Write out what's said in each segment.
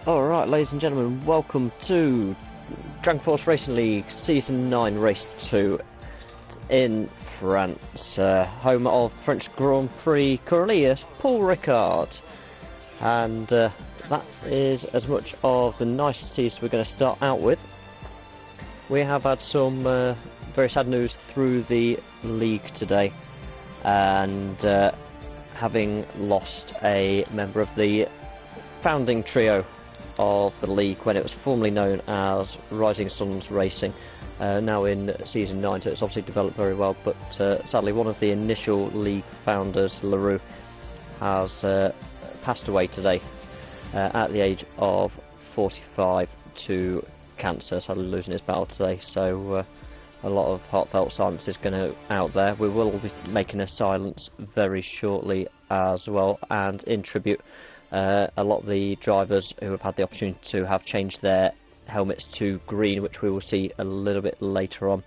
Alright, ladies and gentlemen, welcome to Dragon Force Racing League Season 9 Race 2 in France, home of the French Grand Prix currently, Paul Ricard. And that is as much of the niceties we're going to start out with. We have had some very sad news through the league today, and having lost a member of the founding trio of the league when it was formerly known as Rising Suns Racing, now in Season 9, so it's obviously developed very well, but sadly one of the initial league founders, LaRue, has passed away today at the age of 45 to cancer, sadly losing his battle today, so a lot of heartfelt silence is going out there. We will be making a silence very shortly as well, and in tribute, a lot of the drivers who have had the opportunity to have changed their helmets to green, which we will see a little bit later on.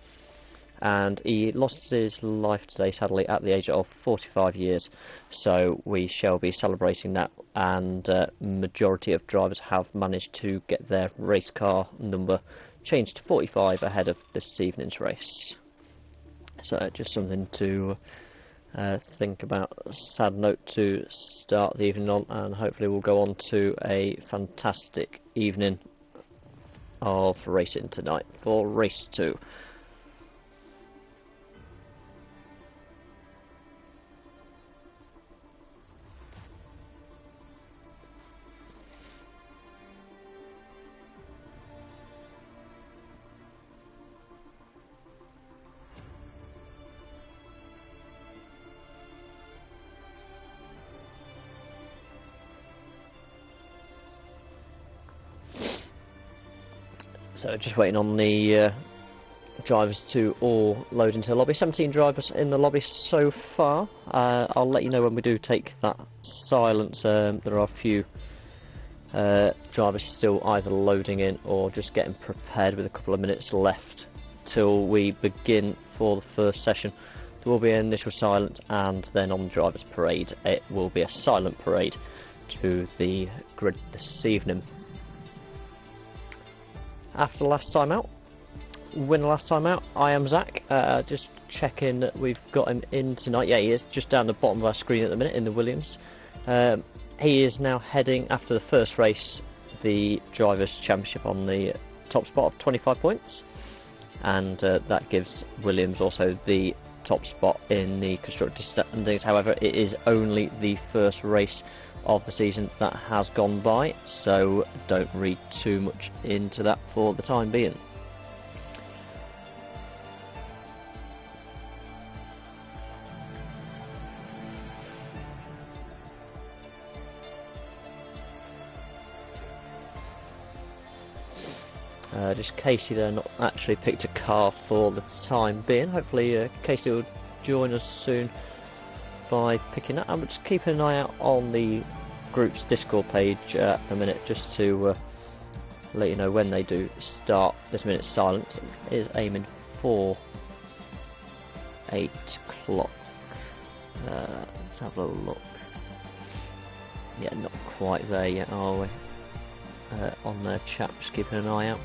And he lost his life today, sadly, at the age of 45 years. So we shall be celebrating that, and majority of drivers have managed to get their race car number changed to 45 ahead of this evening's race. So just something to think about. A sad note to start the evening on, and hopefully we'll go on to a fantastic evening of racing tonight for race 2. So just waiting on the drivers to all load into the lobby. 17 drivers in the lobby so far. I'll let you know when we do take that silence. There are a few drivers still either loading in or just getting prepared, with a couple of minutes left till we begin for the first session. There will be an initial silence, and then on the drivers' parade it will be a silent parade to the grid this evening. After the last time out, winner last time out, I am Zach. Just checking that we've got him in tonight. Yeah, he is just down the bottom of our screen at the minute in the Williams. He is now heading, after the first race, the Drivers' Championship on the top spot of 25 points. And that gives Williams also the top spot in the Constructors' standings. However, it is only the first race of the season that has gone by, so don't read too much into that for the time being. Just Casey there, not actually picked a car for the time being. Hopefully Casey will join us soon by picking that. I'm just keeping an eye out on the group's Discord page at the minute, just to let you know when they do start this minute's silence. It is aiming for 8 o'clock. Let's have a look. Yeah, not quite there yet, are we? On their chat, just keeping an eye out.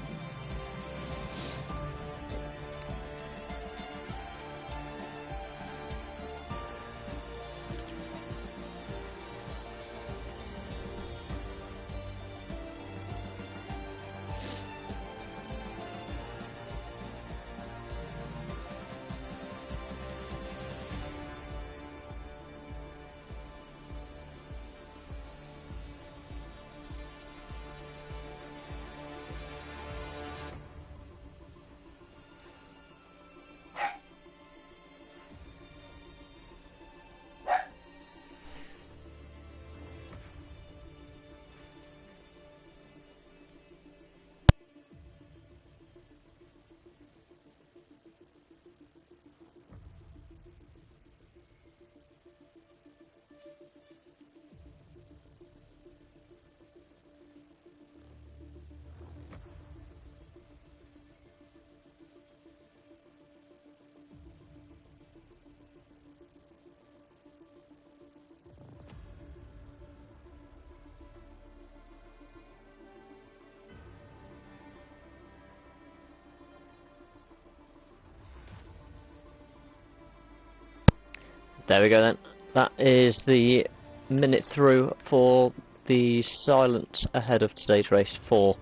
There we go then. That is the minute through for the silence ahead of today's race for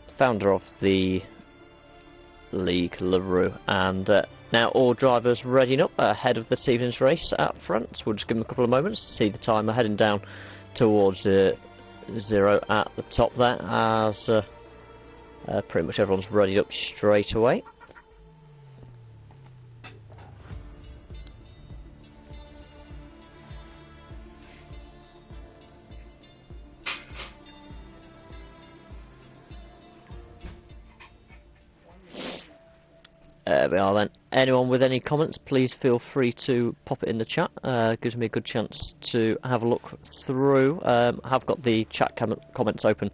the founder of the league, LaRue. And now all drivers readying up ahead of this evening's race at front. We'll just give them a couple of moments to see the timer heading down towards 0 at the top there, as pretty much everyone's readied up straight away. There we are then. Anyone with any comments, please feel free to pop it in the chat. Gives me a good chance to have a look through. I have got the chat comments open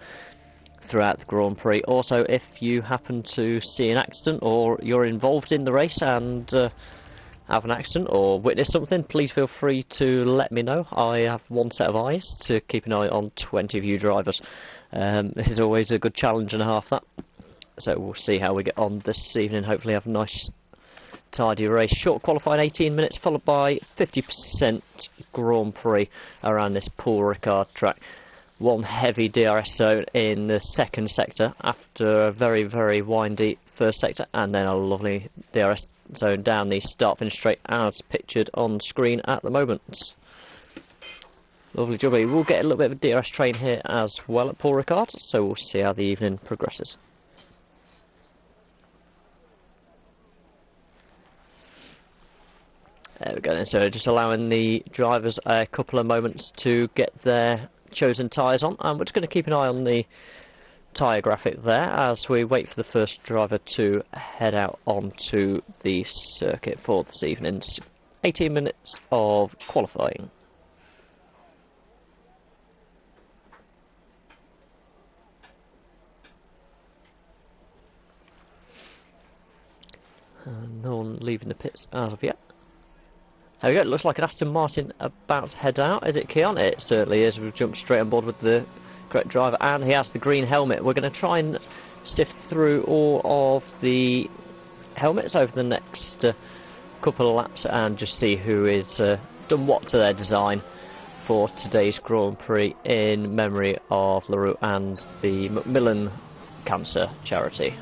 throughout the Grand Prix. Also, if you happen to see an accident or you're involved in the race and have an accident or witness something, please feel free to let me know. I have one set of eyes to keep an eye on 20 of you drivers. It's always a good challenge and a half, that. So we'll see how we get on this evening. Hopefully have a nice tidy race. Short qualifying 18 minutes, followed by 50% Grand Prix around this Paul Ricard track. One heavy DRS zone in the second sector after a very, very windy first sector, and then a lovely DRS zone down the start-finish straight as pictured on screen at the moment. Lovely jobby. We'll get a little bit of a DRS train here as well at Paul Ricard, so we'll see how the evening progresses. There we go then, so just allowing the drivers a couple of moments to get their chosen tyres on, and we're just going to keep an eye on the tyre graphic there as we wait for the first driver to head out onto the circuit for this evening's 18 minutes of qualifying. No one leaving the pits as of yet. There we go, it looks like an Aston Martin about to head out. Is it Keon? It certainly is. We've jumped straight on board with the correct driver, and he has the green helmet. We're going to try and sift through all of the helmets over the next couple of laps and just see who is done what to their design for today's Grand Prix in memory of LaRue and the Macmillan Cancer Charity.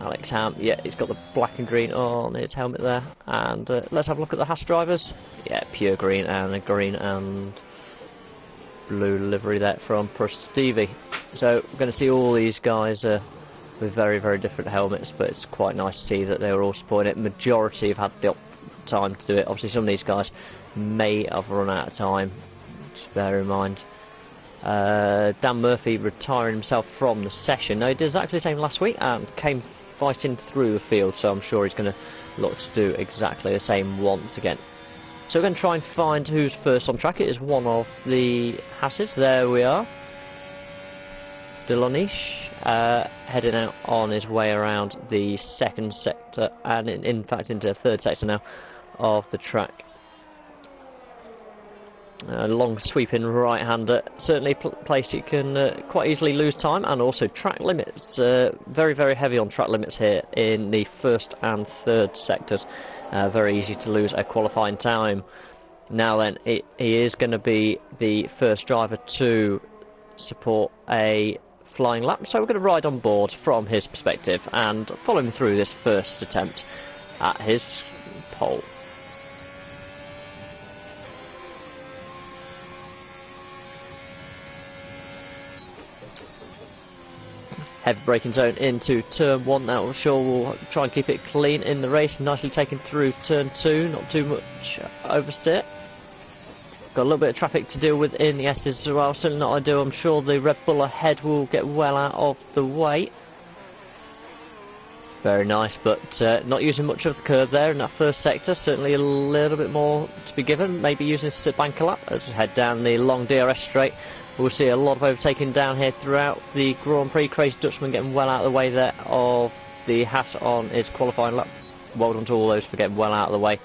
Alex Ham, yeah, he's got the black and green on his helmet there. And let's have a look at the Haas drivers. Yeah, pure green and a green and blue livery there from Stevie. So we're going to see all these guys with very, very different helmets, but it's quite nice to see that they were all supporting it. Majority have had the time to do it. Obviously, some of these guys may have run out of time. Just bear in mind. Dan Murphy retiring himself from the session. Now, he did exactly the same last week and came fighting through the field, so I'm sure he's going to look to do exactly the same once again. So we're going to try and find who's first on track. It is one of the Hasses. There we are. Delonish heading out on his way around the second sector, and in fact into the third sector now of the track. A long sweeping right-hander, certainly a place you can quite easily lose time, and also track limits, very, very heavy on track limits here in the first and third sectors. Very easy to lose a qualifying time. Now then, he is going to be the first driver to support a flying lap, so we're going to ride on board from his perspective and follow him through this first attempt at his pole. Heavy braking zone into turn 1 now. I'm sure we'll try and keep it clean in the race. Nicely taken through turn 2, not too much oversteer. Got a little bit of traffic to deal with in the S's as well. Certainly not ideal. I'm sure the Red Bull ahead will get well out of the way. Very nice, but not using much of the curb there in that first sector. Certainly a little bit more to be given. Maybe using this banker lap as we head down the long DRS straight. We'll see a lot of overtaking down here throughout the Grand Prix. Crazy Dutchman getting well out of the way there of the Haas on his qualifying lap. Well done to all those for getting well out of the way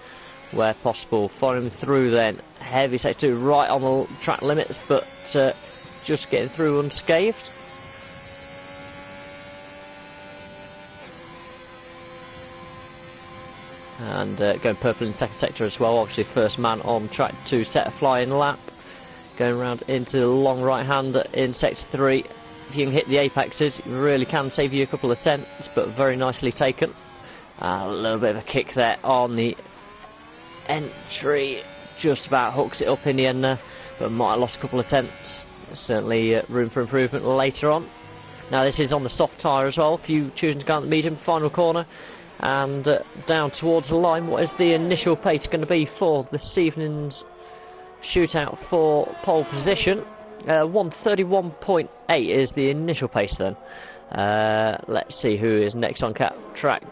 where possible. Following through then, heavy sector 2 right on the track limits, but just getting through unscathed. And going purple in second sector as well. Obviously first man on track to set a flying lap. Going around into the long right hand in sector 3. If you can hit the apexes, it really can save you a couple of tenths, but very nicely taken. A little bit of a kick there on the entry. Just about hooks it up in the end there, but might have lost a couple of tenths. Certainly room for improvement later on. Now this is on the soft tyre as well. If you choosing to go on the medium, final corner. And down towards the line, what is the initial pace going to be for this evening's shootout for pole position? 1:31.8 is the initial pace then. Let's see who is next on track.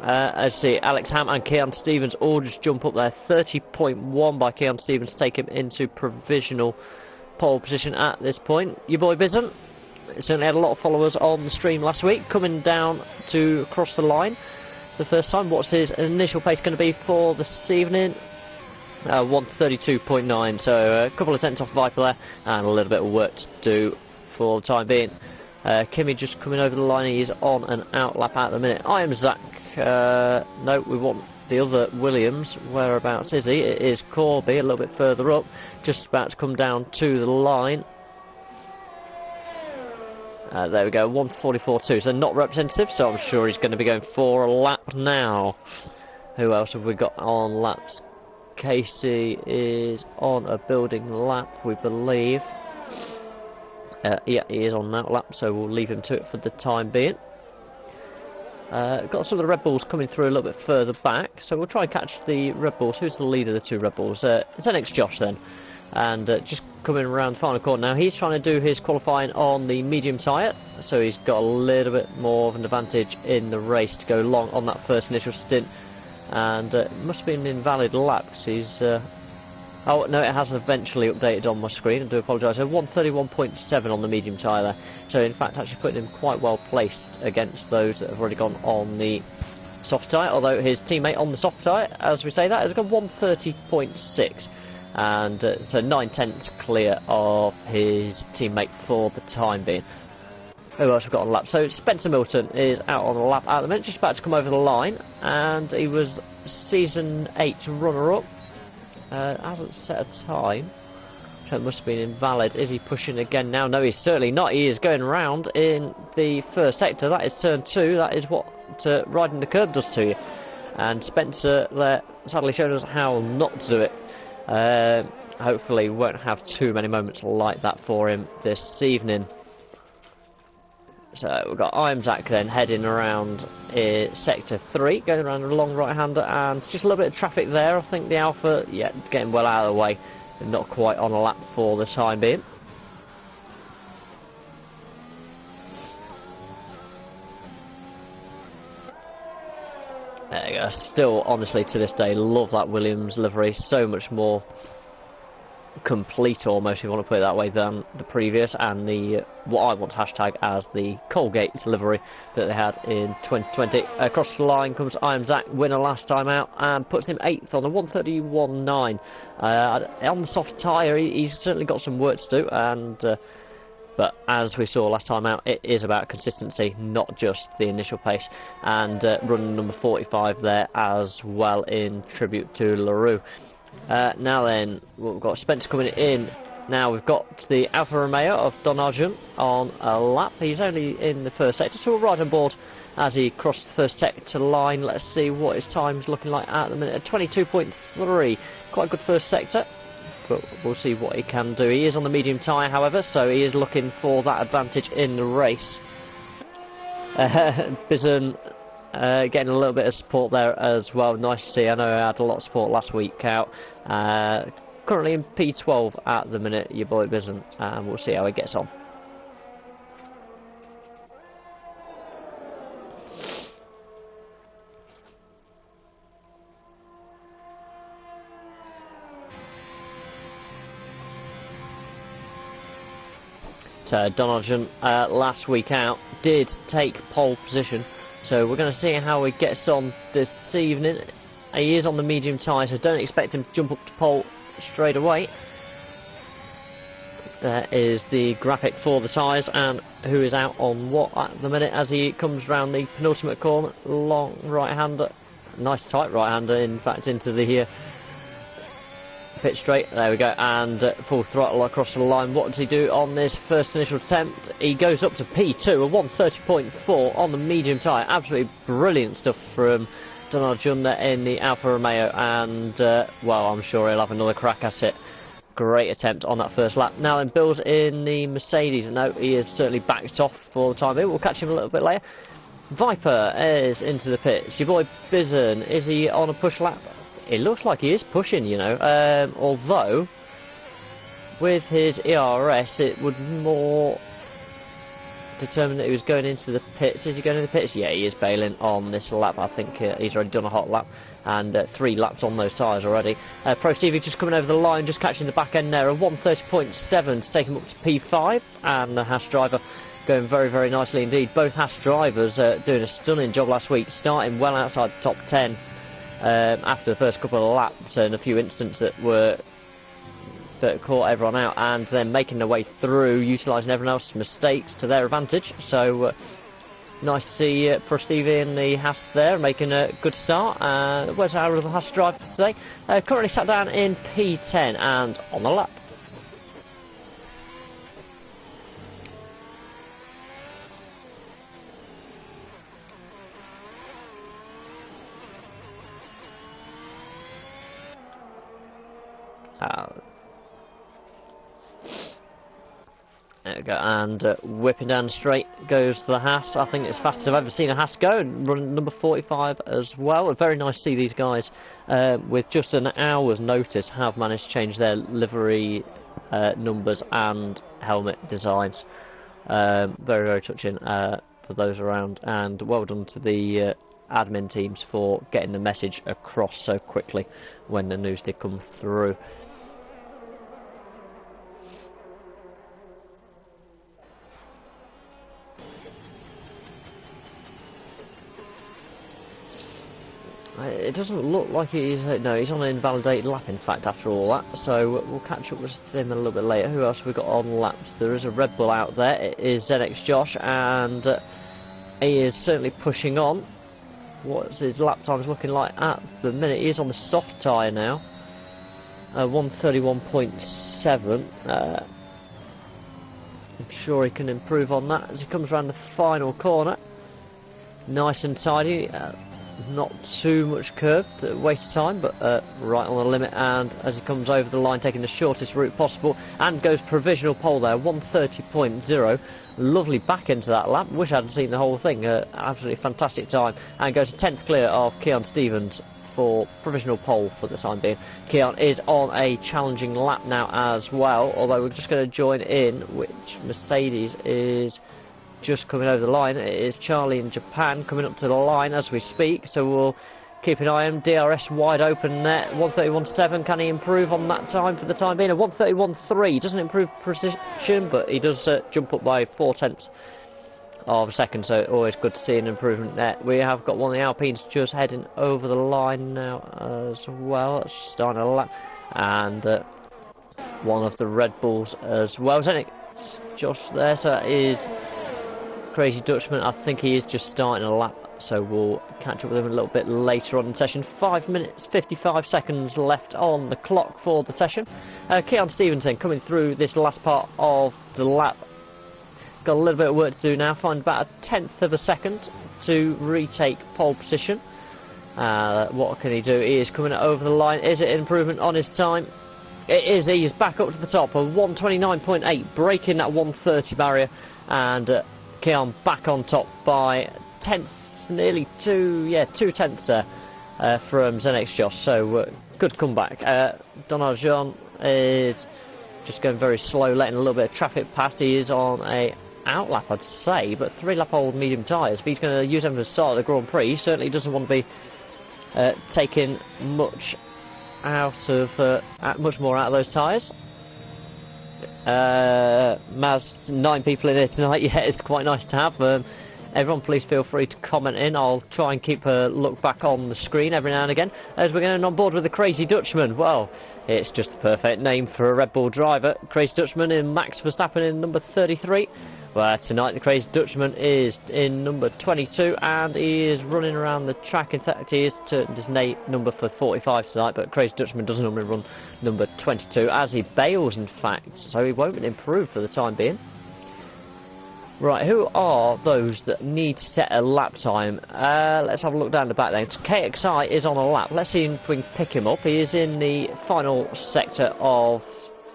Let's see, Alex Ham and Keon Stevens all just jump up there. 30.1 by Keon Stevens take him into provisional pole position at this point. Your boy Bison certainly had a lot of followers on the stream last week, coming down to cross the line for the first time. What's his initial pace going to be for this evening? 1:32.9, so a couple of tenths off Viper there, and a little bit of work to do for the time being. Kimmy just coming over the line. He's on an out lap at the minute. I am Zach. No, we want the other Williams. Whereabouts is he? It is Corby, a little bit further up, just about to come down to the line. There we go, 1:44.2, so not representative, so I'm sure he's going to be going for a lap now. Who else have we got on laps? Casey is on a building lap, we believe. Yeah, he is on that lap, so we'll leave him to it for the time being. Got some of the Red Bulls coming through a little bit further back, so we'll try and catch the Red Bulls. Who's the leader of the two Red Bulls? It's NX Josh then. And just coming around the final corner now, he's trying to do his qualifying on the medium tyre, so he's got a little bit more of an advantage in the race to go long on that first initial stint. And it must be an invalid lap, because he's... oh, no, it hasn't eventually updated on my screen, I do apologise. So 1:31.7 on the medium tyre there. So in fact, actually putting him quite well placed against those that have already gone on the soft tyre, although his teammate on the soft tyre, as we say that, has gone 1:30.6. And so 9 tenths clear of his teammate for the time being. Who else we've got on the lap? So Spencer Milton is out on the lap at the minute, just about to come over the line, and he was season 8 runner-up. Hasn't set a time, so it must have been invalid. Is he pushing again now? No, he's certainly not. He is going round in the first sector. That is turn 2. That is what riding the curb does to you. And Spencer there sadly showed us how not to do it. Hopefully we won't have too many moments like that for him this evening. So we've got I Am Zach then heading around sector 3, going around a long right hander, and just a little bit of traffic there. I think the Alpha, yeah, getting well out of the way, and not quite on a lap for the time being. There you go. Still, honestly, to this day, love that Williams livery. So much more complete, almost, if you want to put it that way, than the previous, and the what I want to hashtag as the Colgate livery that they had in 2020. Across the line comes I Am Zach, winner last time out, and puts him 8th on a 1:31.9. On the soft tyre, he's certainly got some work to do, and but as we saw last time out, it is about consistency, not just the initial pace. And run number 45 there as well, in tribute to LaRue. Now then, we've got Spencer coming in. Now we've got the Alfa Romeo of Don Argent on a lap. He's only in the first sector, so we'll ride on board as he crossed the first sector line. Let's see what his time's looking like at the minute. 22.3, quite a good first sector, but we'll see what he can do. He is on the medium tyre, however, so he is looking for that advantage in the race. Bison getting a little bit of support there as well. Nice to see. I know I had a lot of support last week out. Currently in P12 at the minute, your boy Bison, and we'll see how he gets on. So Donaldson last week out did take pole position, so we're going to see how he gets on this evening. He is on the medium tyre, so don't expect him to jump up to pole straight away. There is the graphic for the tyres and who is out on what at the minute as he comes round the penultimate corner. Long right hander nice tight right-hander, in fact, into the pit straight. There we go, and full throttle across the line. What does he do on this first initial attempt? He goes up to P2, a 130.4 on the medium tyre. Absolutely brilliant stuff from Donald Jr. in the Alfa Romeo, and well, I'm sure he'll have another crack at it. Great attempt on that first lap. Now then, Bill's in the Mercedes. No, he is certainly backed off for the time being. We'll catch him a little bit later. Viper is into the pits. Your boy Bizen, is he on a push lap? It looks like he is pushing, you know, although with his ERS it would more determine that he was going into the pits. Is he going into the pits? Yeah, he is bailing on this lap. I think he's already done a hot lap, and 3 laps on those tyres already. Pro Stevie just coming over the line, just catching the back end there, a 130.7 to take him up to P5, and the Haas driver going very, very nicely indeed. Both Haas drivers doing a stunning job last week, starting well outside the top 10 after the first couple of laps, and a few incidents that caught everyone out, and then making their way through, utilising everyone else's mistakes to their advantage. So nice to see Pro Stevie and the Haas there making a good start. Where's our other Haas driver for today? Currently sat down in P10 and on the lap. There we go, and whipping down the straight goes to the Haas. I think it's fastest I've ever seen a Haas go, and run number 45 as well. Very nice to see these guys with just an hour's notice have managed to change their livery numbers and helmet designs. Very, very touching for those around, and well done to the admin teams for getting the message across so quickly when the news did come through. It doesn't look like he's... no, he's on an invalidated lap, in fact, after all that. So we'll catch up with him a little bit later. Who else have we got on laps? There is a Red Bull out there. It is ZX Josh, and he is certainly pushing on. What's his lap times looking like at the minute? He is on the soft tyre now. 131.7. I'm sure he can improve on that as he comes around the final corner. Nice and tidy. Not too much curve to waste time, but right on the limit, and as he comes over the line, taking the shortest route possible, and goes provisional pole there, 130.0. Lovely back into that lap. Wish I hadn't seen the whole thing. Absolutely fantastic time, and goes to 10th clear of Keon Stevens for provisional pole for the time being. Keon is on a challenging lap now as well, although we're just going to join in which Mercedes is just coming over the line. It is Charlie in Japan coming up to the line as we speak, so we'll keep an eye on him. DRS wide open there, 131.7. Can he improve on that time for the time being? A 131.3 doesn't improve precision, but he does jump up by 0.4 of a second, so always good to see an improvement there. We have got one of the Alpines just heading over the line now as well. It's starting a lap, and one of the Red Bulls as well. Is it Josh there? So that is Crazy Dutchman. I think he is just starting a lap, so we'll catch up with him a little bit later on in the session. 5 minutes 55 seconds left on the clock for the session. Keon Stevenson coming through this last part of the lap. Got a little bit of work to do now, find about a 1/10 of a second to retake pole position. What can he do? He is coming over the line. Is it an improvement on his time? It is. He is back up to the top of 129.8, breaking that 130 barrier, and Keon back on top by 10th, nearly 2/10 there from ZX Josh. So good comeback. Donald Jean is just going very slow, letting a little bit of traffic pass. He is on a outlap, I'd say, but 3-lap old medium tyres. But he's going to use them for the start of the Grand Prix. He certainly doesn't want to be taking much out of much more out of those tyres. Maz, 9 people in here tonight. Yeah, it's quite nice to have. Everyone please feel free to comment in. I'll try and keep a look back on the screen every now and again as we're going on board with the Crazy Dutchman. Well, it's just the perfect name for a Red Bull driver. Crazy Dutchman in Max Verstappen in number 33. Well, tonight the Crazy Dutchman is in number 22 and he is running around the track. In fact, he is to his number for 45 tonight, but Crazy Dutchman doesn't normally run number 22 as he bails, in fact, so he won't improve for the time being. Right, who are those that need to set a lap time? Let's have a look down the back then. KXI is on a lap. Let's see if we can pick him up. He is in the final sector of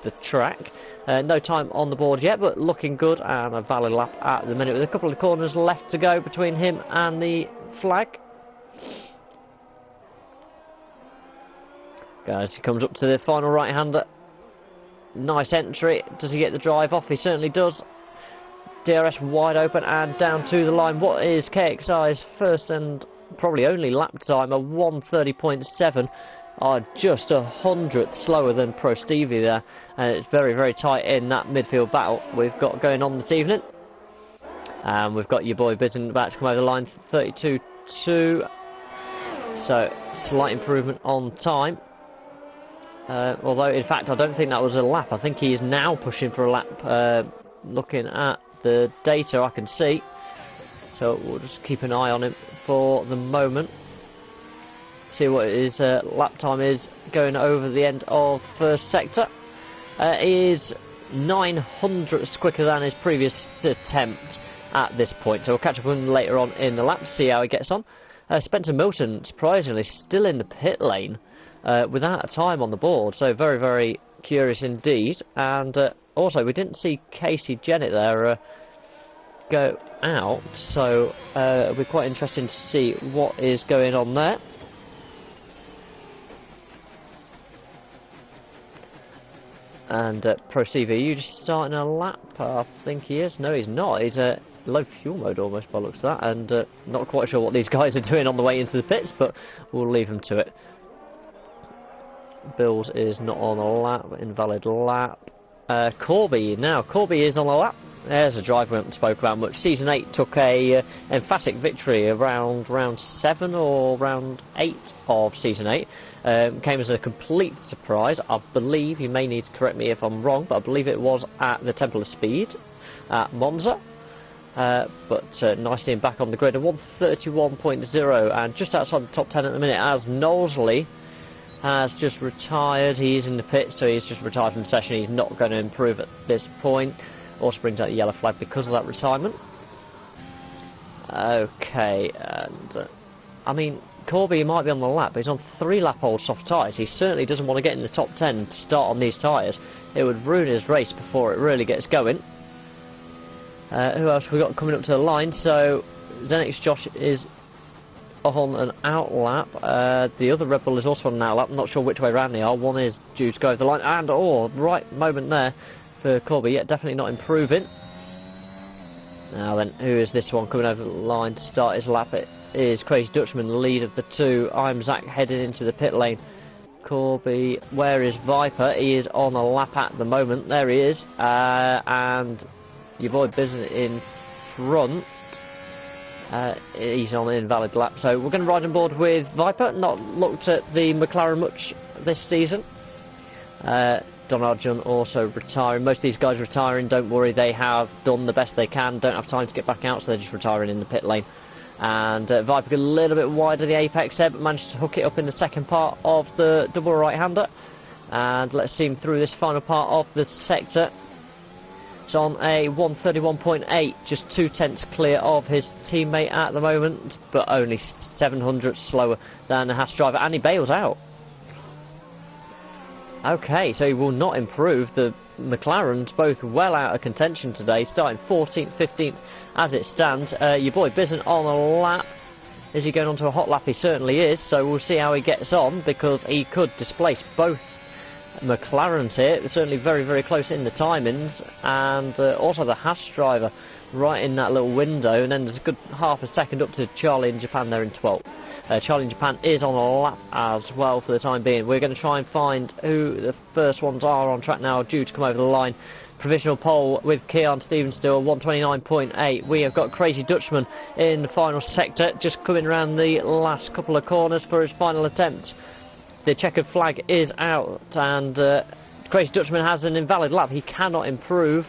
the track. No time on the board yet, but looking good and a valid lap at the minute with a couple of corners left to go between him and the flag. Guys, he comes up to the final right-hander. Nice entry. Does he get the drive off? He certainly does. DRS wide open and down to the line. What is KXI's first and probably only lap time? A 1:30.7. Just 100th slower than Pro Stevie there, and it's very, very tight in that midfield battle we've got going on this evening. And we've got your boy Bizen about to come over the line, 32.2, so slight improvement on time. Although in fact I don't think that was a lap. I think he is now pushing for a lap. Looking at the data I can see, so we'll just keep an eye on him for the moment. See what his lap time is going over the end of first sector. He is 900ths quicker than his previous attempt at this point, so we'll catch up with him later on in the lap to see how he gets on. Spencer Milton, surprisingly, still in the pit lane without a time on the board, so very, very curious indeed. And also, we didn't see Casey Jennett there go out, so it'll be quite interesting to see what is going on there. And Pro Stevie, are you just starting a lap? I think he is. No, he's not. He's low fuel mode almost by the looks of that, and not quite sure what these guys are doing on the way into the pits, but we'll leave them to it. Bills is not on a lap, invalid lap. Corby is on a lap. There's a driver we haven't spoke about much. Season 8 took a emphatic victory around round 7 or round 8 of Season 8. Came as a complete surprise. I believe, you may need to correct me if I'm wrong, but I believe it was at the Temple of Speed at Monza. But nice seeing back on the grid. A 1:31.0 and just outside the top 10 at the minute as Knowsley has just retired. He is in the pit, so he's just retired from the session. He's not going to improve at this point. Also brings out the yellow flag because of that retirement. Okay, and I mean, Corby might be on the lap, but he's on 3-lap-old soft tyres. He certainly doesn't want to get in the top 10 to start on these tyres. It would ruin his race before it really gets going. Who else we got coming up to the line? So Zenix Josh is on an outlap. The other Red Bull is also on an outlap. I'm not sure which way around they are. One is due to go over the line, and right moment there for Corby. Yet definitely not improving. Now then, who is this one coming over the line to start his lap? It is Crazy Dutchman, the lead of the two. I'm Zach heading into the pit lane. Corby, where is Viper? He is on a lap at the moment. There he is, and your boy Bizen in front. He's on an invalid lap, so we're going to ride on board with Viper. Not looked at the McLaren much this season. Donald John also retiring. Most of these guys retiring, don't worry, they have done the best they can, don't have time to get back out, so they're just retiring in the pit lane. And Viper got a little bit wider the apex there, but managed to hook it up in the second part of the double right-hander. And let's see him through this final part of the sector. It's on a 1:31.8, just 2/10 clear of his teammate at the moment, but only 700 slower than the Haas driver, and he bails out. Okay, so he will not improve. The McLarens both well out of contention today, starting 14th, 15th as it stands. Your boy Bizen on a lap. Is he going on to a hot lap? He certainly is, so we'll see how he gets on, because he could displace both McLarens here. They're certainly very, very close in the timings, and also the Haas driver right in that little window, and then there's a good half a second up to Charlie in Japan there in 12th. Charlie in Japan is on a lap as well for the time being. We're going to try and find who the first ones are on track now, due to come over the line. provisional pole with Keon Stevens still 129.8. We have got Crazy Dutchman in the final sector, just coming around the last couple of corners for his final attempt. The checkered flag is out, and Crazy Dutchman has an invalid lap. He cannot improve.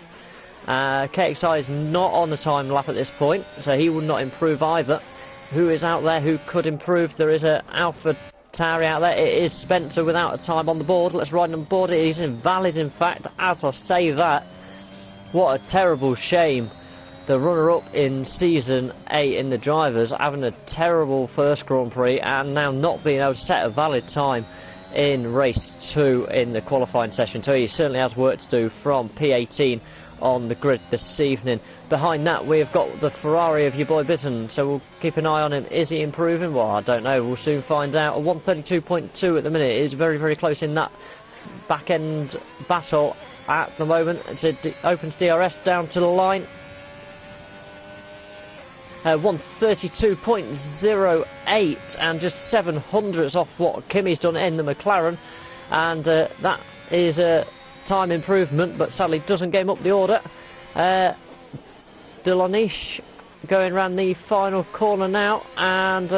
KXI is not on the time lap at this point, so he will not improve either. Who is out there who could improve? There is a Alpha Tauri out there. It is Spencer without a time on the board. Let's ride on board. It is invalid, in fact, as I say that. What a terrible shame. The runner-up in Season 8 in the drivers having a terrible first Grand Prix and now not being able to set a valid time in race 2 in the qualifying session. So he certainly has work to do from P18 on the grid this evening. Behind that we've got the Ferrari of your boy Bison, so we'll keep an eye on him. Is he improving? Well, I don't know, we'll soon find out. A 132.2 at the minute is very, very close in that back end battle at the moment. It opens DRS down to the line. 132.08 and just 700ths off what Kimi's done in the McLaren, and that is a time improvement, but sadly doesn't game up the order. Delanish going around the final corner now, and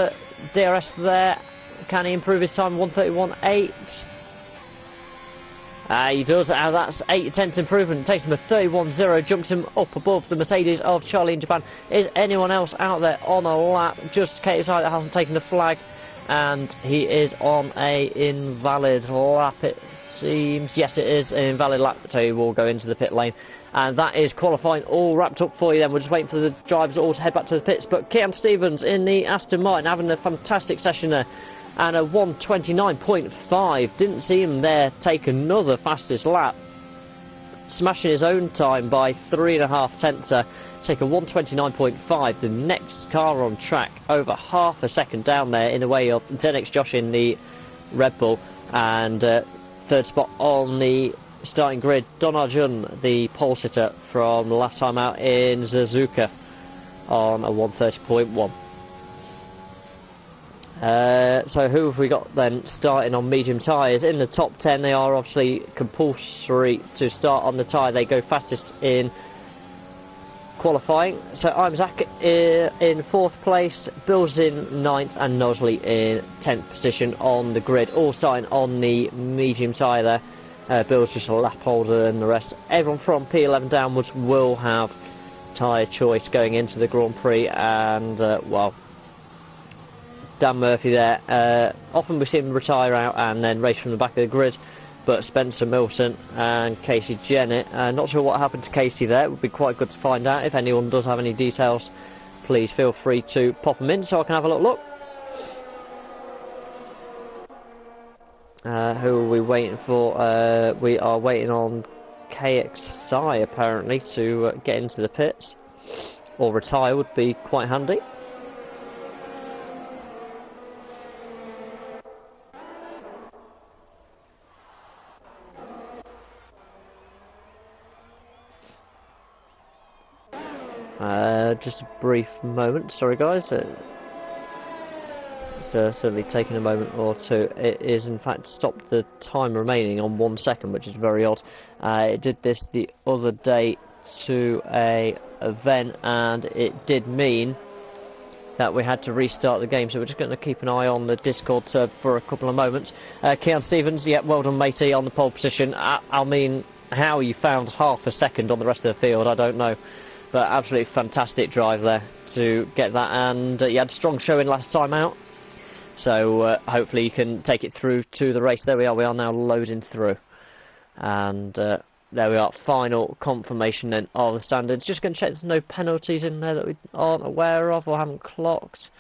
DRS there. Can he improve his time? 131.8. He does, and that's 8/10 improvement. Takes him a 31.0, jumps him up above the Mercedes of Charlie in Japan. Is anyone else out there on a lap? Just KSI that hasn't taken the flag, and he is on a invalid lap, it seems. Yes, it is an invalid lap, so he will go into the pit lane. And that is qualifying all wrapped up for you then. We're just waiting for the drivers all to head back to the pits. But Keon Stevens in the Aston Martin having a fantastic session there. And a 129.5. Didn't see him there take another fastest lap. Smashing his own time by 3.5 tenths. Take a 129.5. The next car on track over half a second down there in the way of Zenix Josh in the Red Bull. And third spot on the starting grid, Don Arjun, the pole sitter from the last time out in Suzuka, on a 130.1. So who have we got then starting on medium tyres? In the top 10, they are obviously compulsory to start on the tyre. They go fastest in qualifying. So I'm Zach in 4th place, Bill's in 9th, and Nosley in 10th position on the grid, all starting on the medium tyre there. Bill's just a lap older than the rest. Everyone from P11 downwards will have tyre choice going into the Grand Prix, and well, Dan Murphy there. Often we see him retire out and then race from the back of the grid, but Spencer Milton and Casey Jennett, not sure what happened to Casey there. It would be quite good to find out. If anyone does have any details, please feel free to pop them in so I can have a little look. Who are we waiting for? We are waiting on KXI apparently to get into the pits, or retire would be quite handy. Just a brief moment, sorry guys. It's certainly taking a moment or two. It is in fact stopped the time remaining on 1 second, which is very odd. It did this the other day to a event, and it did mean that we had to restart the game, so we're just going to keep an eye on the Discord server for a couple of moments. Keon Stevens, yeah, well done matey on the pole position. I mean, how you found half a second on the rest of the field, I don't know. But absolutely fantastic drive there to get that, and you had a strong showing last time out. So hopefully you can take it through to the race. There we are now loading through. And there we are, final confirmation then of the standards. Just going to check there's no penalties in there that we aren't aware of or haven't clocked.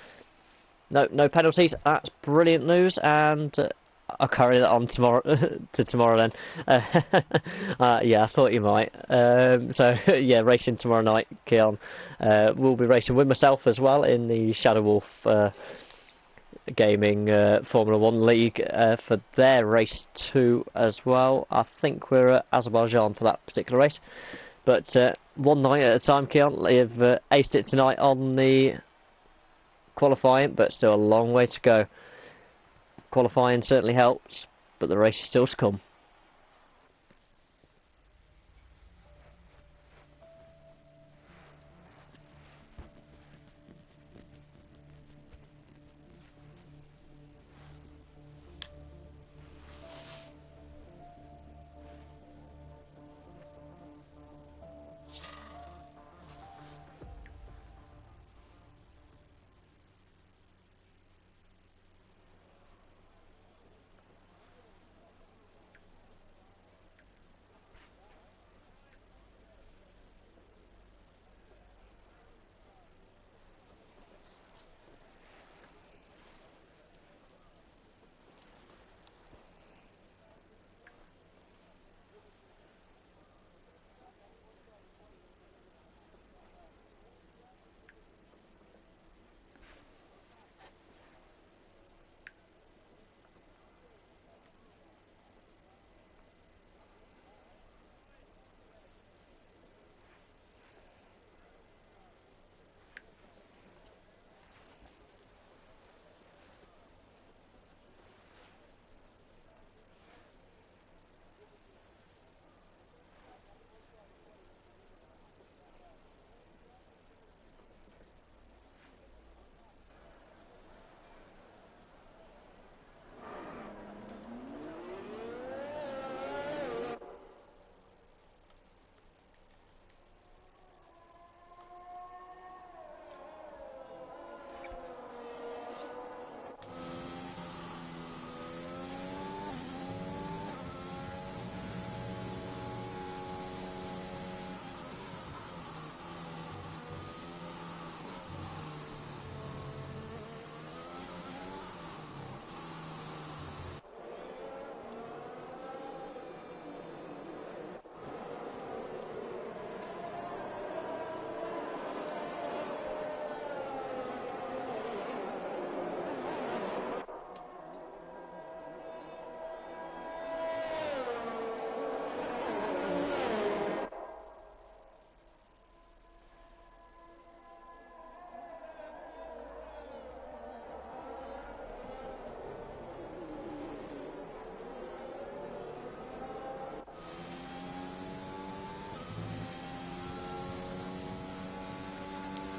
No penalties, that's brilliant news, and I'll carry that on tomorrow to tomorrow then. Yeah, I thought you might. So yeah, racing tomorrow night, Keon. We'll be racing with myself as well in the Shadow Wolf Gaming Formula 1 League for their race 2 as well. I think we're at Azerbaijan for that particular race. But one night at a time, Keon. You've aced it tonight on the qualifying, but still a long way to go. Qualifying certainly helps, but the race is still to come.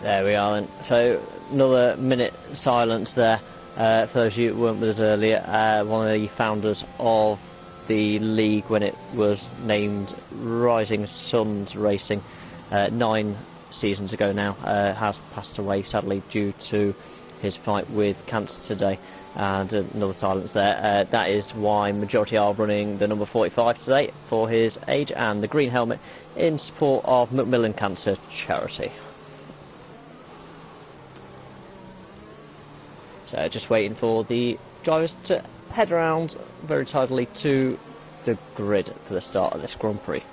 There we are then. So another minute silence there. For those of you who weren't with us earlier, one of the founders of the league when it was named Rising Suns Racing 9 seasons ago now has passed away sadly due to his fight with cancer today. And another silence there. That is why majority are running the number 45 today for his age and the green helmet in support of Macmillan Cancer Charity. So just waiting for the drivers to head around very tidily to the grid for the start of this Grand Prix.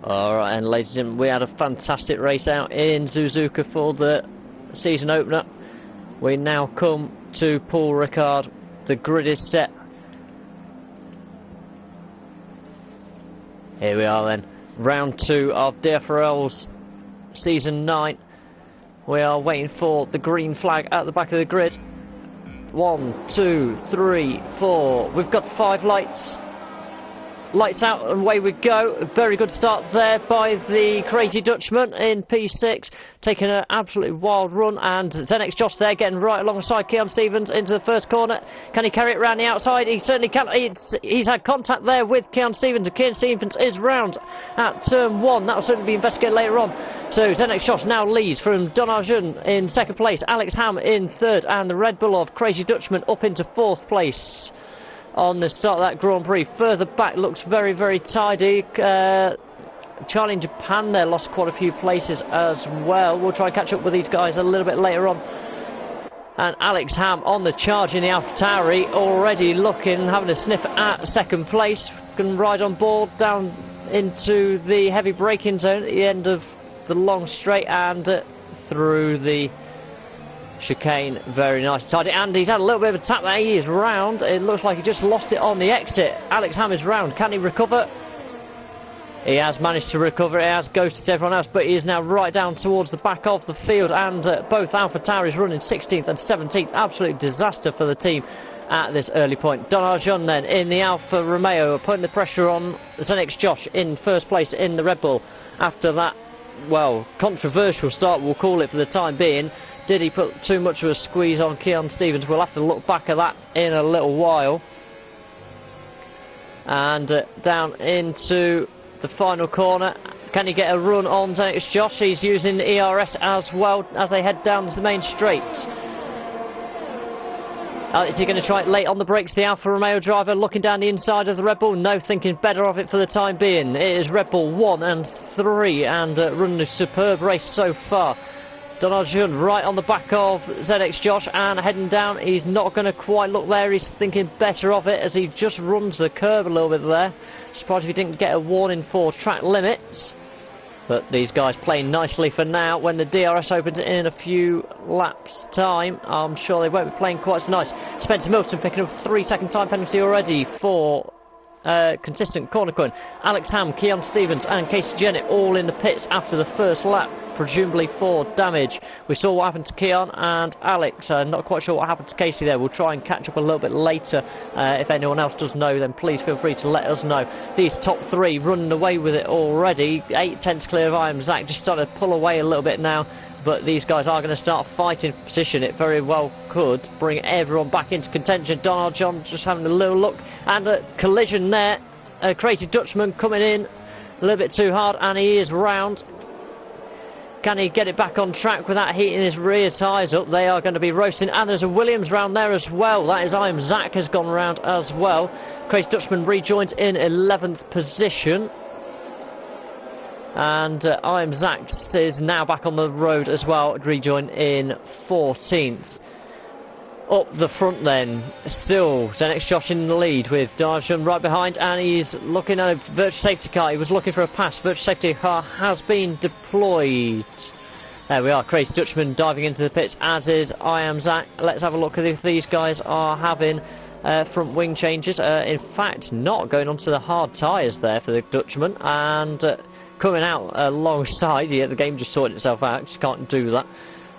Alright, and ladies and gentlemen, we had a fantastic race out in Suzuka for the season opener. We now come to Paul Ricard. The grid is set. Here we are then. Round 2 of Dfrl's season 9. We are waiting for the green flag at the back of the grid. 1, 2, 3, 4. We've got 5 lights. Lights out and away we go. A very good start there by the Crazy Dutchman in P6, taking an absolutely wild run, and Zenix Josh there getting right alongside Keon Stevens into the first corner. Can he carry it around the outside? He certainly can. He's had contact there with Keon Stevens, and Keon Stevens is round at turn 1. That will certainly be investigated later on. So Zenix Josh now leads from Don Arjun in second place, Alex Ham in third, and the Red Bull of Crazy Dutchman up into fourth place on the start of that Grand Prix. Further back looks very, very tidy. Charlie in Japan there lost quite a few places as well. We'll try and catch up with these guys a little bit later on. And Alex Ham on the charge in the AlphaTauri, already looking, having a sniff at second place. Can ride on board down into the heavy braking zone at the end of the long straight and through the chicane. Very nice, tidy, and he's had a little bit of a tap there. He is round. It looks like he just lost it on the exit. Alex Ham is round. Can he recover? He has managed to recover. He has ghosted everyone else, but he is now right down towards the back of the field, and both AlphaTauris running 16th and 17th. Absolute disaster for the team at this early point. Don Arjun then in the Alfa Romeo, putting the pressure on Zenix Josh in first place in the Red Bull. After that, well, controversial start, we'll call it for the time being. Did he put too much of a squeeze on Keon Stevens? We'll have to look back at that in a little while. And down into the final corner. Can he get a run on Zenix Josh? He's using the ERS as well as they head down to the main straight. Is he going to try it late on the brakes? The Alfa Romeo driver looking down the inside of the Red Bull. No, thinking better of it for the time being. It is Red Bull 1 and 3 and running a superb race so far. Don Arjun right on the back of ZX Josh and heading down. He's not going to quite look there. He's thinking better of it as he just runs the curb a little bit there. Surprised if he didn't get a warning for track limits. But these guys playing nicely for now. When the DRS opens in a few laps time, I'm sure they won't be playing quite so nice. Spencer Milton picking up a 3-second time penalty already for consistent corner cutting. Alex Ham, Keon Stevens and Casey Jennett all in the pits after the first lap, presumably for damage. We saw what happened to Keon and Alex. Not quite sure what happened to Casey there. We'll try and catch up a little bit later. If anyone else does know, then please feel free to let us know. These top 3 running away with it already. 8/10 clear of I Am Zach, just starting to pull away a little bit now. But these guys are going to start fighting for position. It very well could bring everyone back into contention. Donald John just having a little look. And a collision there. Crazy Dutchman coming in a little bit too hard, and he is round. Can he get it back on track without heating his rear tyres up? They are going to be roasting. And there's a Williams round there as well. That is I Am Zach has gone round as well. Crazy Dutchman rejoins in 11th position. And I Am Zach is now back on the road as well, rejoin in 14th. Up the front then, still Zenix Josh in the lead with Darshun right behind, and he's looking at a virtual safety car. He was looking for a pass. Virtual safety car has been deployed. There we are, Crazy Dutchman diving into the pits, as is I Am Zach. Let's have a look at if these guys are having front wing changes. In fact, not going onto the hard tyres there for the Dutchman, and coming out alongside. Yeah, the game just sorted itself out, just can't do that.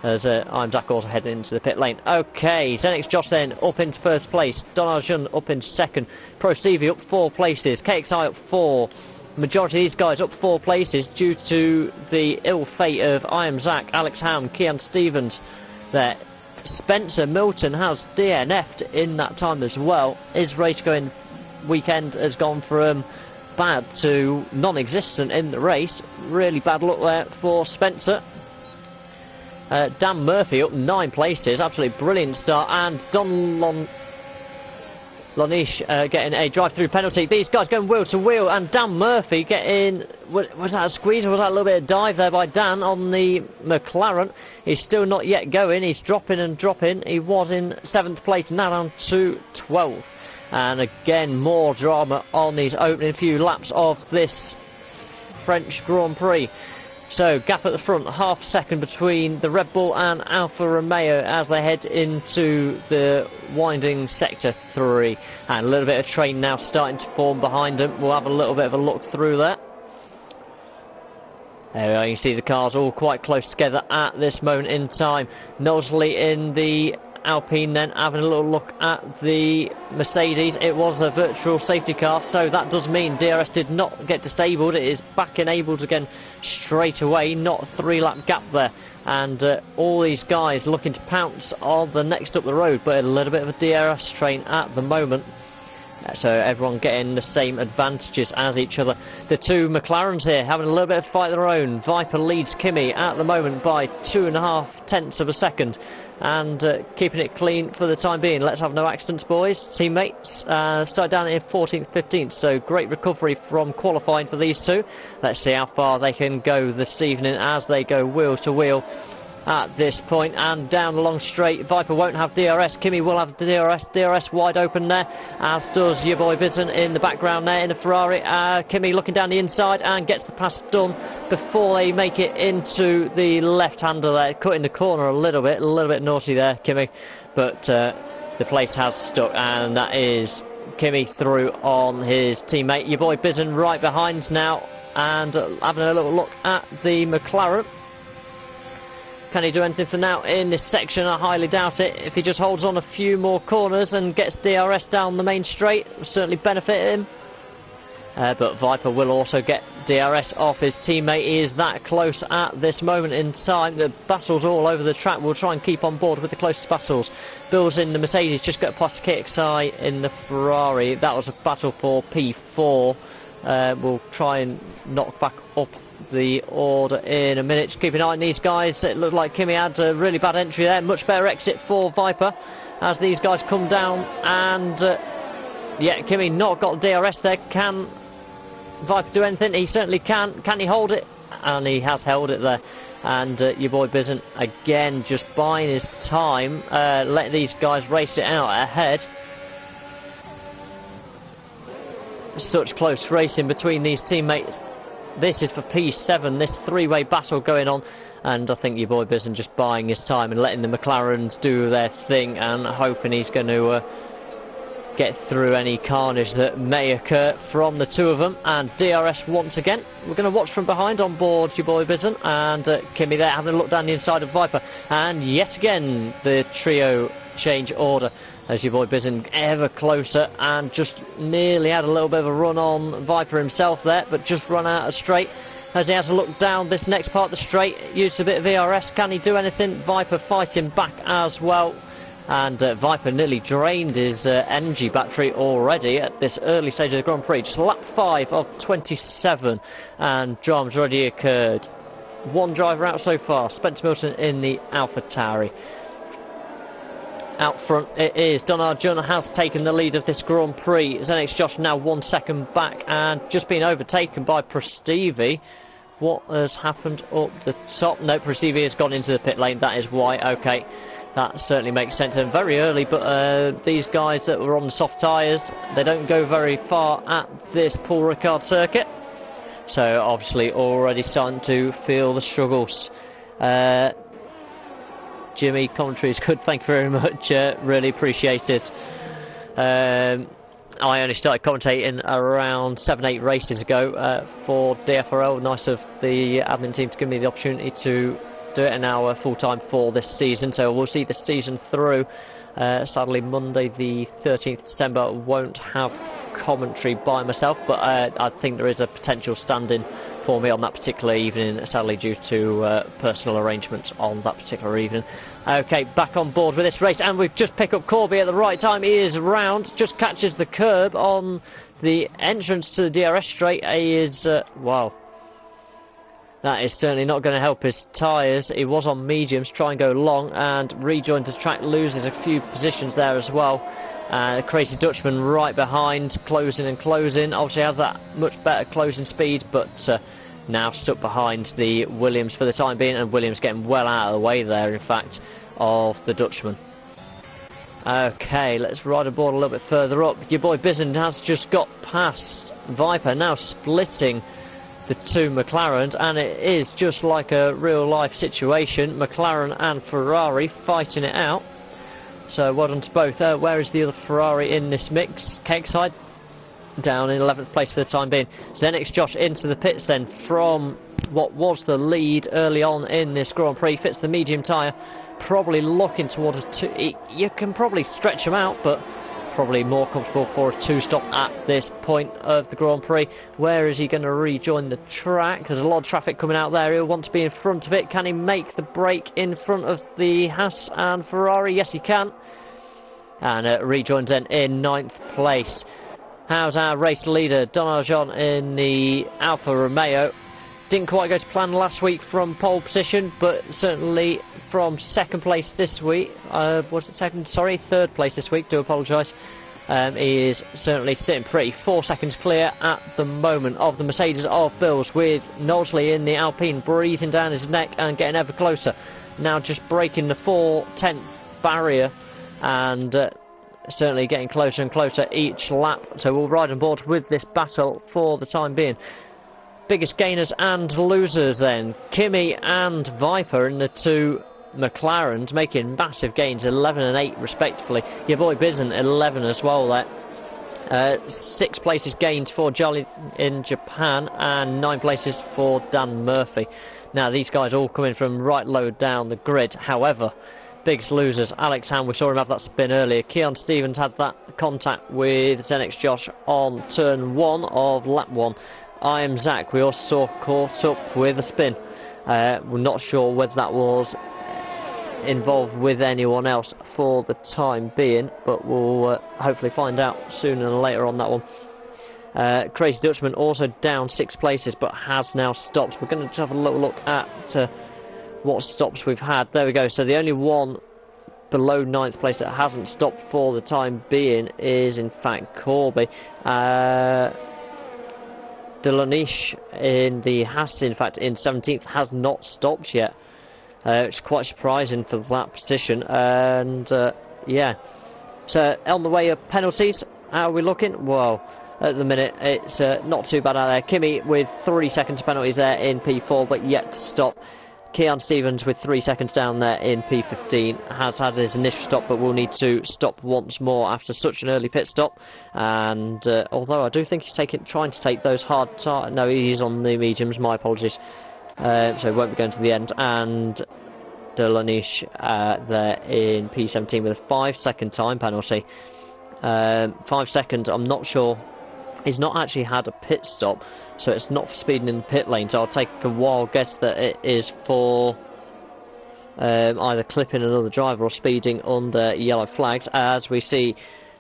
As I'm Zach also heading into the pit lane. Okay, Zenix Josh then up into first place. Donald Jun up in second. Pro Stevie up 4 places. KXI up 4. Majority of these guys up 4 places due to the ill fate of I Am Zach, Alex Ham, Kean Stevens there. Spencer Milton has DNF'd in that time as well. His race going weekend has gone from bad to non-existent in the race. Really bad luck there for Spencer. Dan Murphy up 9 places, absolutely brilliant start, and Don Lonish getting a drive-through penalty. These guys going wheel to wheel, and Dan Murphy getting, was that a squeeze or was that a little bit of dive there by Dan on the McLaren? He's still not yet going, he's dropping and dropping. He was in 7th place, now down to 12th. And again, more drama on these opening few laps of this French Grand Prix. So, gap at the front, half a second between the Red Bull and Alfa Romeo as they head into the winding sector 3. And a little bit of train now starting to form behind them. We'll have a little bit of a look through that. There we are, you can see the cars all quite close together at this moment in time. Knowsley in the Alpine then having a little look at the Mercedes. It was a virtual safety car, so that does mean DRS did not get disabled. It is back enabled again straight away, not a 3-lap gap there. And all these guys looking to pounce on the next up the road, but a little bit of a DRS train at the moment. So everyone getting the same advantages as each other. The 2 McLarens here having a little bit of fight of their own. Viper leads Kimi at the moment by 2.5 tenths of a second. And keeping it clean for the time being. Let's have no accidents, boys. Teammates start down in 14th, 15th, so great recovery from qualifying for these 2. Let's see how far they can go this evening as they go wheel to wheel at this point. And down the long straight, Viper won't have DRS, Kimi will have DRS wide open there, as does your boy Bison in the background there in a Ferrari. Kimi looking down the inside and gets the pass done before they make it into the left-hander there, cutting the corner a little bit naughty there, Kimi, but the plate has stuck, and that is Kimi through on his teammate. Your boy Bison right behind now, and having a little look at the McLaren. Can he do anything for now in this section? I highly doubt it. If he just holds on a few more corners and gets DRS down the main straight, it will certainly benefit him. But Viper will also get DRS off his teammate. He is that close at this moment in time. The battles all over the track. We'll try and keep on board with the closest battles. Bill's in the Mercedes, just got past KXI in the Ferrari. That was a battle for P4. We'll try and knock back up the order in a minute. Just keep an eye on these guys. It looked like Kimi had a really bad entry there. Much better exit for Viper as these guys come down. And yeah, Kimi not got DRS there. Can Viper do anything? He certainly can. Can he hold it? And he has held it there. And your boy Bison again just buying his time, letting these guys race it out ahead. Such close racing between these teammates. This is for P7, this 3-way battle going on, and I think your boy Bison just buying his time and letting the McLarens do their thing and hoping he's going to get through any carnage that may occur from the 2 of them. And DRS once again. We're going to watch from behind on board your boy Bison, and Kimi there having a look down the inside of Viper, and yet again the trio change order as your boy Bison ever closer, and just nearly had a little bit of a run on Viper himself there, but just run out of straight as he has a look down this next part of the straight. Used a bit of VRS. Can he do anything? Viper fighting back as well, and Viper nearly drained his energy battery already at this early stage of the Grand Prix. Just lap 5 of 27, and drama's already occurred. 1 driver out so far, Spencer Milton in the AlphaTauri. Out front it is Don Arjun has taken the lead of this Grand Prix. Zenix Josh now 1 second back and just been overtaken by Prestivi. What has happened up the top? No, Prestivi has gone into the pit lane, that is why. Okay, that certainly makes sense, and very early, but these guys that were on the soft tyres, they don't go very far at this Paul Ricard circuit, so obviously already starting to feel the struggles. Jimmy, commentary is good, thank you very much, really appreciate it. I only started commentating around 7-8 races ago for DFRL. Nice of the admin team to give me the opportunity to do it, and now full time for this season, so we'll see the season through. Sadly, Monday the 13th December won't have commentary by myself, but I think there is a potential stand-in for me on that particular evening, sadly due to personal arrangements on that particular evening. Okay, back on board with this race, and we've just picked up Corby at the right time. He is round, just catches the curb on the entrance to the DRS straight. He is, wow. That is certainly not going to help his tyres. He was on mediums, try and go long, and rejoined the track, loses a few positions there as well. Crazy Dutchman right behind, closing and closing. Obviously has that much better closing speed, but now stuck behind the Williams for the time being, and Williams getting well out of the way there, in fact, of the Dutchman. Okay, let's ride aboard a little bit further up. Your boy Bizen has just got past Viper, now splitting the two McLarens, and it is just like a real life situation. McLaren and Ferrari fighting it out, so well done to both. Where is the other Ferrari in this mix? Cakeside down in 11th place for the time being. Zenix Josh into the pits then from what was the lead early on in this Grand Prix. Fits the medium tyre, probably looking towards a two. You can probably stretch him out, but probably more comfortable for a two-stop at this point of the Grand Prix. Where is he going to rejoin the track? There's a lot of traffic coming out there. He'll want to be in front of it. Can he make the break in front of the Haas and Ferrari? Yes, he can. And rejoins then in 9th place. How's our race leader, Donald John, in the Alfa Romeo? Didn't quite go to plan last week from pole position, but certainly from second place this week. Was it second? Sorry, third place this week. Do apologise. He is certainly sitting pretty. 4 seconds clear at the moment of the Mercedes of Bills, with Knowsley in the Alpine breathing down his neck and getting ever closer. Now just breaking the 4/10 barrier, and certainly getting closer and closer each lap. So we'll ride on board with this battle for the time being. Biggest gainers and losers then. Kimi and Viper in the two McLarens making massive gains, 11 and 8 respectively. Your boy Bizen 11 as well there. 6 places gained for Jolly in Japan, and 9 places for Dan Murphy. Now these guys all coming from right low down the grid. However, biggest losers, Alex Ham, we saw him have that spin earlier. Keon Stevens had that contact with Zenix Josh on turn 1 of lap 1. I am Zach, we also saw caught up with a spin. We're not sure whether that was involved with anyone else for the time being, but we'll hopefully find out sooner than later on that one. Crazy Dutchman also down 6 places, but has now stopped. We're going to have a little look at what stops we've had. There we go. So the only one below 9th place that hasn't stopped for the time being is in fact Corby. Delanish in the Haas, in fact, in 17th, has not stopped yet. It's quite surprising for that position. And yeah, so on the way of penalties, how are we looking? Well, at the minute it's not too bad out there. Kimi with 3 seconds penalties there in P4, but yet to stop. Keon Stevens with 3 seconds down there in P15 has had his initial stop, but will need to stop once more after such an early pit stop. And although I do think he's trying to take those hard no, he's on the mediums, my apologies. So he won't be going to the end. And Delanish there in P17 with a 5 second time penalty. 5 seconds, I'm not sure. He's not actually had a pit stop, so it's not for speeding in the pit lane, so I'll take a wild guess that it is for either clipping another driver or speeding under yellow flags, as we see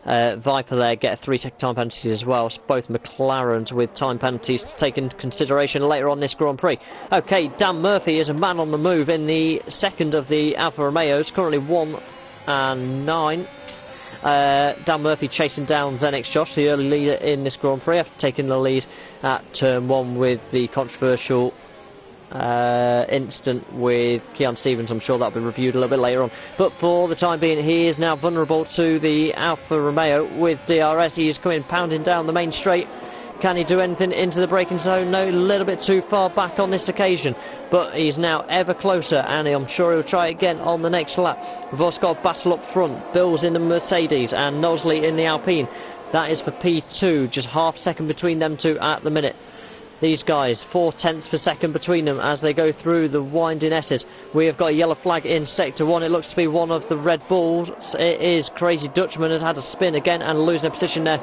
Viper there get a 3 second time penalty as well. So both McLarens with time penalties to take into consideration later on this Grand Prix. Okay, Dan Murphy is a man on the move in the second of the Alfa Romeos, currently 1 and 9. Dan Murphy chasing down Zenix Josh, the early leader in this Grand Prix, after taking the lead at turn 1 with the controversial incident with Keon Stevens. I'm sure that'll be reviewed a little bit later on. But for the time being, he is now vulnerable to the Alfa Romeo with DRS. He is coming pounding down the main straight. Can he do anything into the braking zone? No, a little bit too far back on this occasion. But he's now ever closer, and I'm sure he'll try it again on the next lap. We've also got a battle up front. Bill's in the Mercedes and Knowsley in the Alpine. That is for P2, just half second between them two at the minute. These guys, 4/10 per second between them as they go through the winding S's. We have got a yellow flag in Sector 1. It looks to be one of the Red Bulls. It is Crazy Dutchman, has had a spin again and losing a position there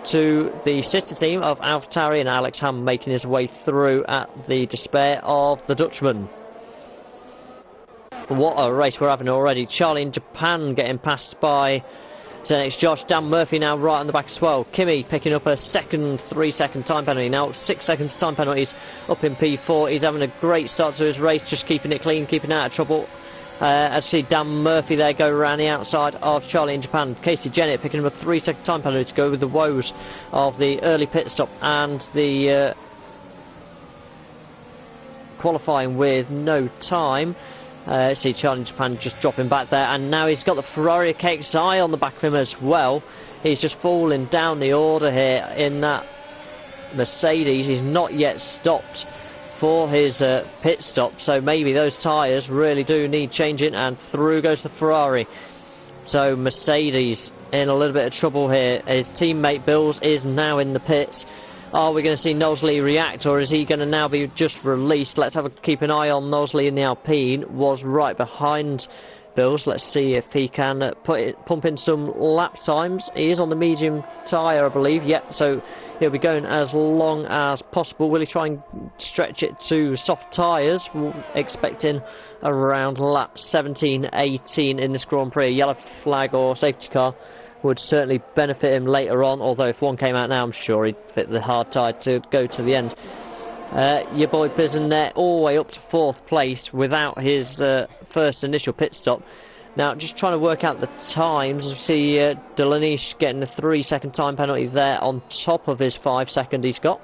to the sister team of AlphaTauri, and Alex Ham making his way through at the despair of the Dutchman. What a race we're having already. Charlie in Japan getting passed by Zenix Josh. Dan Murphy now right on the back as well. Kimi picking up a second 3-second time penalty. Now 6 seconds time penalties up in P4. He's having a great start to his race, just keeping it clean, keeping out of trouble. As you see Dan Murphy there go around the outside of Charlie in Japan. Casey Jennett picking up a 3-second time penalty to go with the woes of the early pit stop and the qualifying with no time. See Charlie in Japan just dropping back there, and now he's got the Ferrari KXI on the back of him as well. He's just falling down the order here in that Mercedes. He's not yet stopped for his pit stop, so maybe those tyres really do need changing, and through goes the Ferrari. So Mercedes in a little bit of trouble here. His teammate Bills is now in the pits. Are we going to see Knowsley react, or is he going to now be just released? Let's keep an eye on Knowsley in the Alpine. Was right behind Bills. Let's see if he can pump in some lap times. He is on the medium tyre, I believe. Yep, so he'll be going as long as possible. Will he try and stretch it to soft tyres? We're expecting around lap 17, 18 in this Grand Prix. A yellow flag or safety car would certainly benefit him later on, although if one came out now, I'm sure he'd fit the hard tie to go to the end. Your boy Bizen there, all the way up to 4th place without his first initial pit stop. Now, just trying to work out the times. You see Delanish getting a 3-second time penalty there on top of his 5-second he's got.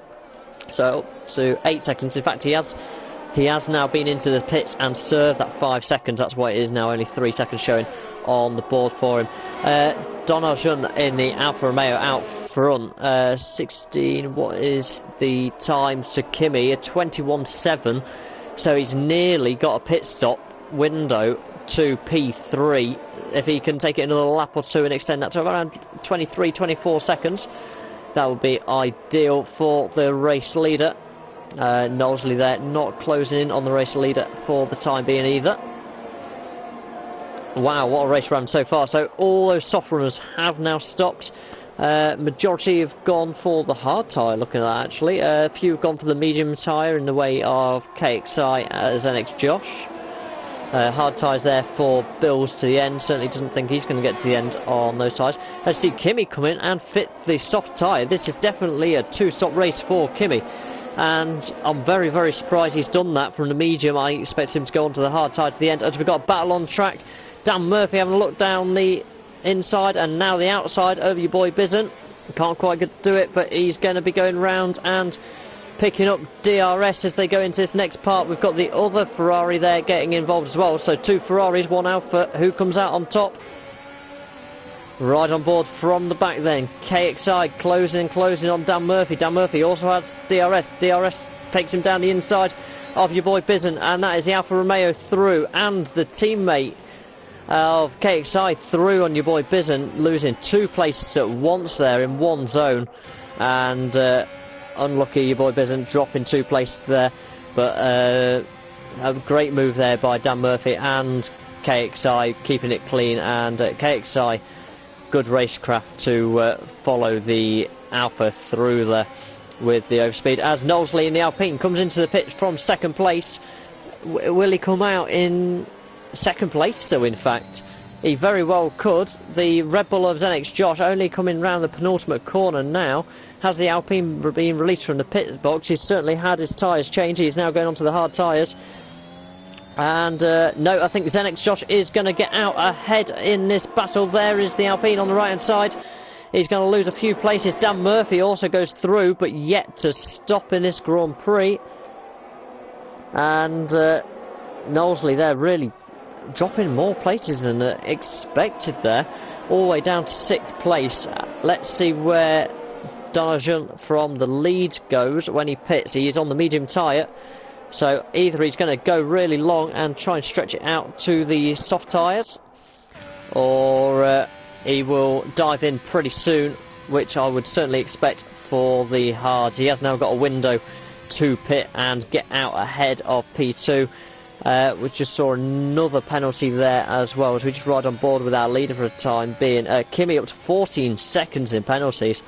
So, up to 8 seconds. In fact, he has now been into the pits and served that 5 seconds. That's why it is now only 3 seconds showing on the board for him. Donald Jun in the Alfa Romeo out front. 16, what is the time to Kimi? A 21.7. So he's nearly got a pit stop window to P3. If he can take it another lap or two and extend that to around 23, 24 seconds, that would be ideal for the race leader. Knowsley there not closing in on the race leader for the time being either. Wow, what a race run so far. So all those soft runners have now stopped. Majority have gone for the hard tyre, looking at that actually. A few have gone for the medium tyre in the way of KXI Zenix Josh. Hard tyres there for Bills to the end. Certainly doesn't think he's going to get to the end on those tyres. Let's see Kimi come in and fit the soft tyre. This is definitely a 2-stop race for Kimi. And I'm very, very surprised he's done that from the medium. I expect him to go on to the hard tyre to the end. As we've got a battle on track. Dan Murphy having a look down the inside and now the outside over your boy Bizen. Can't quite do it, but he's going to be going round and picking up DRS as they go into this next part. We've got the other Ferrari there getting involved as well. So 2 Ferraris, 1 Alfa. Who comes out on top? Right on board from the back then. KXI closing on Dan Murphy. Dan Murphy also has DRS. DRS takes him down the inside of your boy Bizen, and that is the Alfa Romeo through, and the teammate of KXI through on your boy Bizen, losing 2 places at once there in one zone, and unlucky your boy Bizen dropping 2 places there, but a great move there by Dan Murphy and KXI keeping it clean, and KXI good racecraft to follow the Alpha through there with the overspeed as Knowsley in the Alpine comes into the pit from 2nd place. Will he come out in 2nd place still? In fact, he very well could. The Red Bull of Zenix Josh only coming round the penultimate corner now. Has the Alpine been released from the pit box? He's certainly had his tyres changed. He's now going on to the hard tyres. And no, I think Zenix Josh is going to get out ahead in this battle. There is the Alpine on the right hand side. He's going to lose a few places. Dan Murphy also goes through, but yet to stop in this Grand Prix. And Knowsley there really dropping more places than expected there, all the way down to 6th place. Let's see where Donald from the lead goes when he pits. He is on the medium tyre, so either he's going to go really long and try and stretch it out to the soft tyres, or he will dive in pretty soon, which I would certainly expect for the hards. He has now got a window to pit and get out ahead of P2. We just saw another penalty there as well, as we just ride on board with our leader for the time being. Kimi up to 14 seconds in penalties.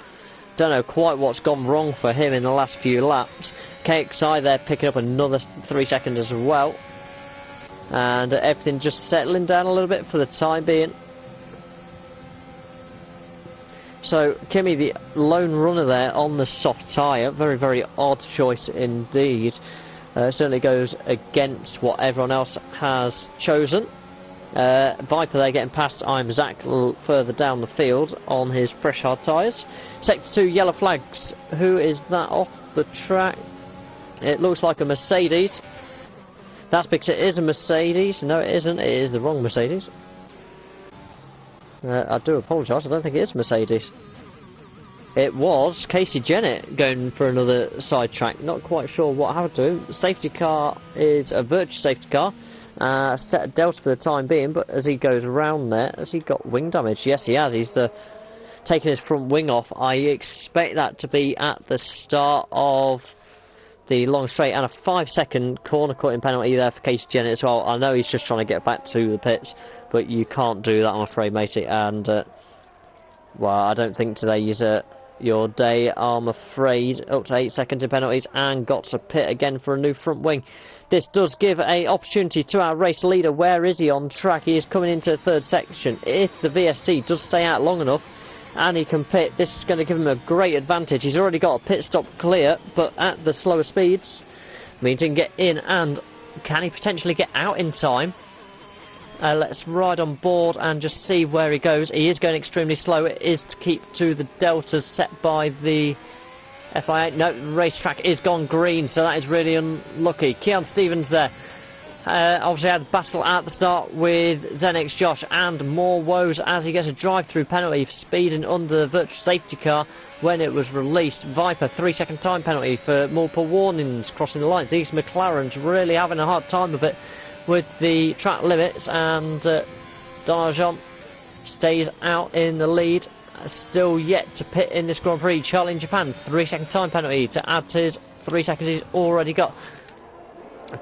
Don't know quite what's gone wrong for him in the last few laps. KXI there picking up another 3 seconds as well. And everything just settling down a little bit for the time being. So Kimi, the lone runner there on the soft tyre. Very, very odd choice indeed. Certainly goes against what everyone else has chosen. Viper there getting past I'm Zach further down the field on his fresh hard tyres. Sector 2 yellow flags. Who is that off the track? It looks like a Mercedes. That's because it is a Mercedes. No, it isn't. It is the wrong Mercedes. I do apologise. I don't think it is Mercedes. It was Casey Jennett going for another sidetrack. Not quite sure what happened to him. Safety car is a virtual safety car. Set a delta for the time being, but as he goes around there, has he got wing damage? Yes, he has. He's taken his front wing off. I expect that to be at the start of the long straight, and a 5-second corner cutting penalty there for Casey Jennett as well. I know he's just trying to get back to the pits, but you can't do that, I'm afraid, matey. And well, I don't think today is your day, I'm afraid. Up to 8 seconds in penalties and got to pit again for a new front wing. This does give an opportunity to our race leader. Where is he on track? He is coming into the third section. If the VSC does stay out long enough and he can pit, this is going to give him a great advantage. He's already got a pit stop clear, but at the slower speeds means he can get in, and can he potentially get out in time? Let's ride on board and just see where he goes. He is going extremely slow. It is to keep to the deltas set by the FIA. No, the racetrack is gone green, so that is really unlucky. Keon Stevens there. Obviously had a battle at the start with Zenix Josh, and more woes as he gets a drive-through penalty for speeding under the virtual safety car when it was released. Viper, 3-second time penalty for multiple warnings crossing the lines. These McLaren's really having a hard time of it with the track limits, and Danajon stays out in the lead. Still yet to pit in this Grand Prix. Charlie in Japan, 3-second time penalty to add to his 3 seconds he's already got.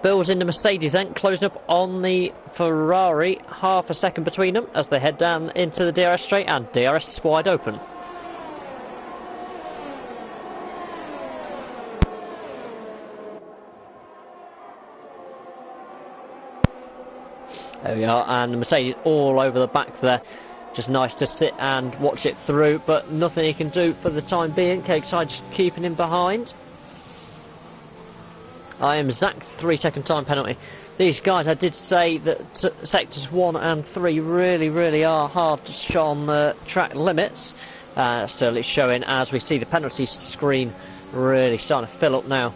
Bill's in the Mercedes then, closing up on the Ferrari, half a second between them as they head down into the DRS straight, and DRS is wide open. There we are, and the Mercedes all over the back there. Just nice to sit and watch it through, but nothing he can do for the time being. Cakeside just keeping him behind. I am Zach, 3-second time penalty. These guys, I did say that sectors 1 and 3 really are hard on the track limits. So it's showing as we see the penalty screen really starting to fill up now.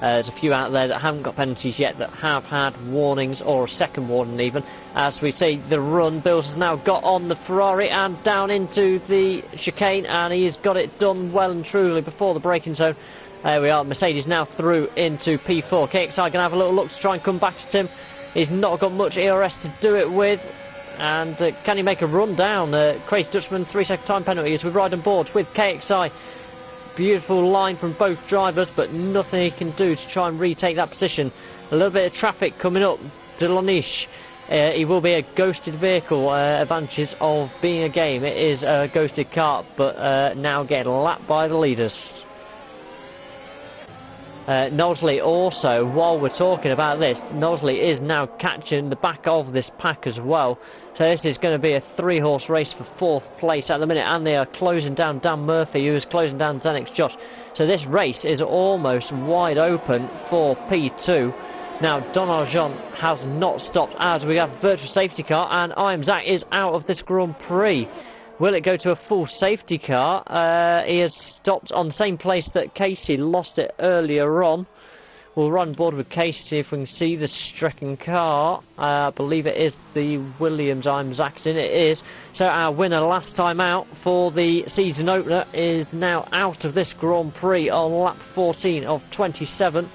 There's a few out there that haven't got penalties yet that have had warnings, or a second warning even. As we see the run, Bills has now got on the Ferrari and down into the chicane, and he has got it done well and truly before the braking zone. There we are, Mercedes now through into P4. KXI going to have a little look to try and come back at him. He's not got much ERS to do it with. And can he make a run down? Crazy Dutchman, 3-second time penalty as we ride on board with KXI. Beautiful line from both drivers, but nothing he can do to try and retake that position. A little bit of traffic coming up. Delonish. He will be a ghosted vehicle. Advantages of being a game. It is a ghosted car, but now getting lapped by the leaders. Knowsley also, while we're talking about this, Knowsley is now catching the back of this pack as well. So this is going to be a 3-horse race for 4th place at the minute, and they are closing down Dan Murphy, who is closing down Zenix Josh. So this race is almost wide open for P2. Now Donald Jean has not stopped as we have a virtual safety car, and I Am Zach is out of this Grand Prix. Will it go to a full safety car? He has stopped on the same place that Casey lost it earlier on, We'll run board with Casey, see if we can see the stricken car. I believe it is the Williams I'm zacking. It is. So our winner last time out for the season opener is now out of this Grand Prix on lap 14 of 27.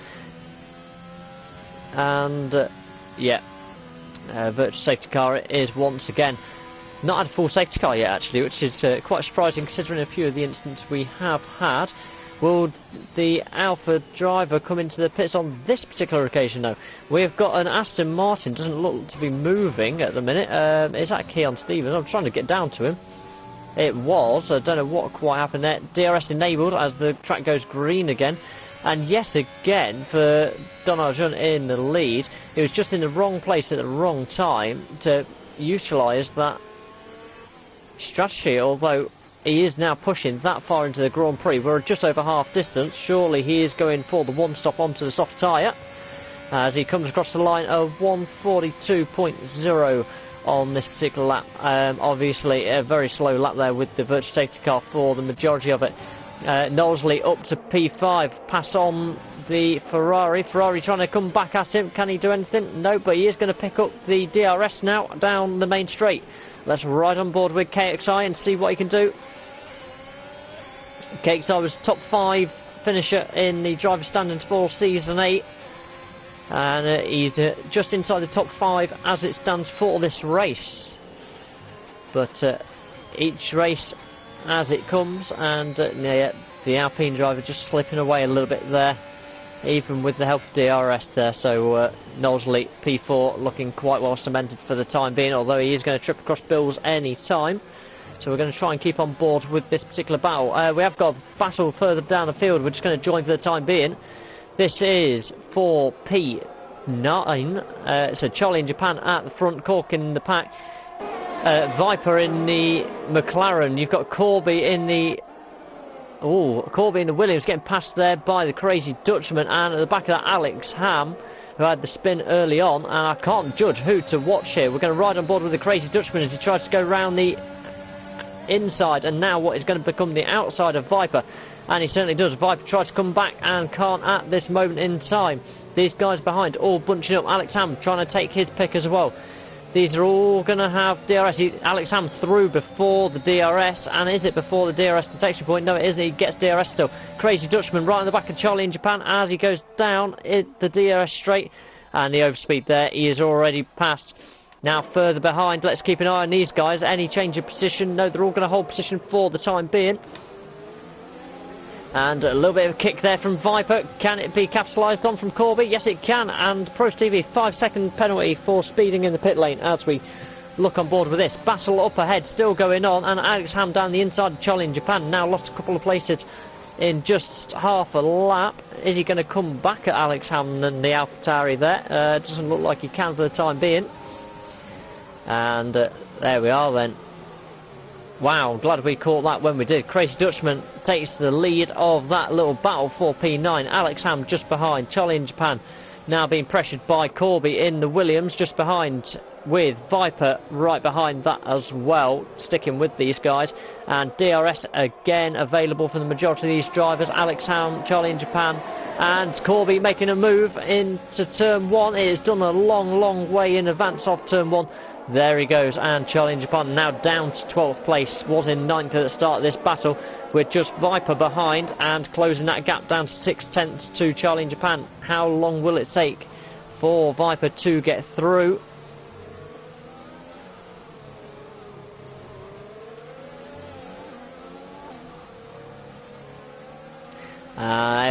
And yeah, virtual safety car it is once again. Not had a full safety car yet actually, which is quite surprising considering a few of the incidents we have had. Will the Alpha driver come into the pits on this particular occasion? No. We have got an Aston Martin, doesn't look to be moving at the minute. Is that Keon Stevens? I'm trying to get down to him. It was. I don't know what quite happened there. DRS enabled as the track goes green again. And yes, again, for Donald John in the lead, he was just in the wrong place at the wrong time to utilise that strategy, although he is now pushing that far into the Grand Prix. We're just over half distance. Surely he is going for the one stop onto the soft tyre as he comes across the line of 142.0 on this particular lap. Obviously a very slow lap there with the virtual safety car for the majority of it. Knowsley up to P5, pass on the Ferrari trying to come back at him. Can he do anything? No, but he is going to pick up the DRS now down the main straight. Let's ride on board with KXI and see what he can do. KXI was top 5 finisher in the driver standings for Season 8. And he's just inside the top 5 as it stands for this race. But each race as it comes, and yeah, the Alpine driver just slipping away a little bit there, even with the help of DRS there. So Knowsley P4 looking quite well cemented for the time being, although he is going to trip across Bills any time. So we're going to try and keep on board with this particular battle. We have got a battle further down the field. We're just going to join for the time being. This is for P9. So Charlie in Japan at the front, Cork in the pack. Viper in the McLaren. You've got Corby in the Williams, getting passed there by the crazy Dutchman, and at the back of that Alex Ham, who had the spin early on, and I can't judge who to watch here. We're going to ride on board with the crazy Dutchman as he tries to go round the inside, and now what is going to become the outside of Viper, and he certainly does. Viper tries to come back and can't at this moment in time. These guys behind all bunching up. Alex Ham trying to take his pick as well. These are all going to have DRS. Alex Ham through before the DRS, and is it before the DRS detection point? No, it isn't. He gets DRS still. Crazy Dutchman right on the back of Charlie in Japan as he goes down the DRS straight, and the overspeed there. He is already passed. Now further behind, let's keep an eye on these guys. Any change of position? No, they're all going to hold position for the time being. And a little bit of a kick there from Viper. Can it be capitalised on from Corby? Yes, it can. And Pros TV, 5-second penalty for speeding in the pit lane as we look on board with this. Battle up ahead still going on. And Alex Ham down the inside of Charlie in Japan. Now lost a couple of places in just half a lap. Is he going to come back at Alex Ham and the AlphaTauri there? Doesn't look like he can for the time being. And there we are then. Wow, glad we caught that when we did. Crazy Dutchman takes the lead of that little battle for P9. Alex Ham just behind. Charlie in Japan now being pressured by Corby in the Williams, just behind with Viper right behind that as well, sticking with these guys. And DRS again available for the majority of these drivers. Alex Ham, Charlie in Japan, and Corby making a move into turn 1. It is done a long way in advance of turn 1. There he goes, and Charlie in Japan now down to 12th place, was in 9th at the start of this battle, with just Viper behind and closing that gap down to 6/10 to Charlie in Japan. How long will it take for Viper to get through?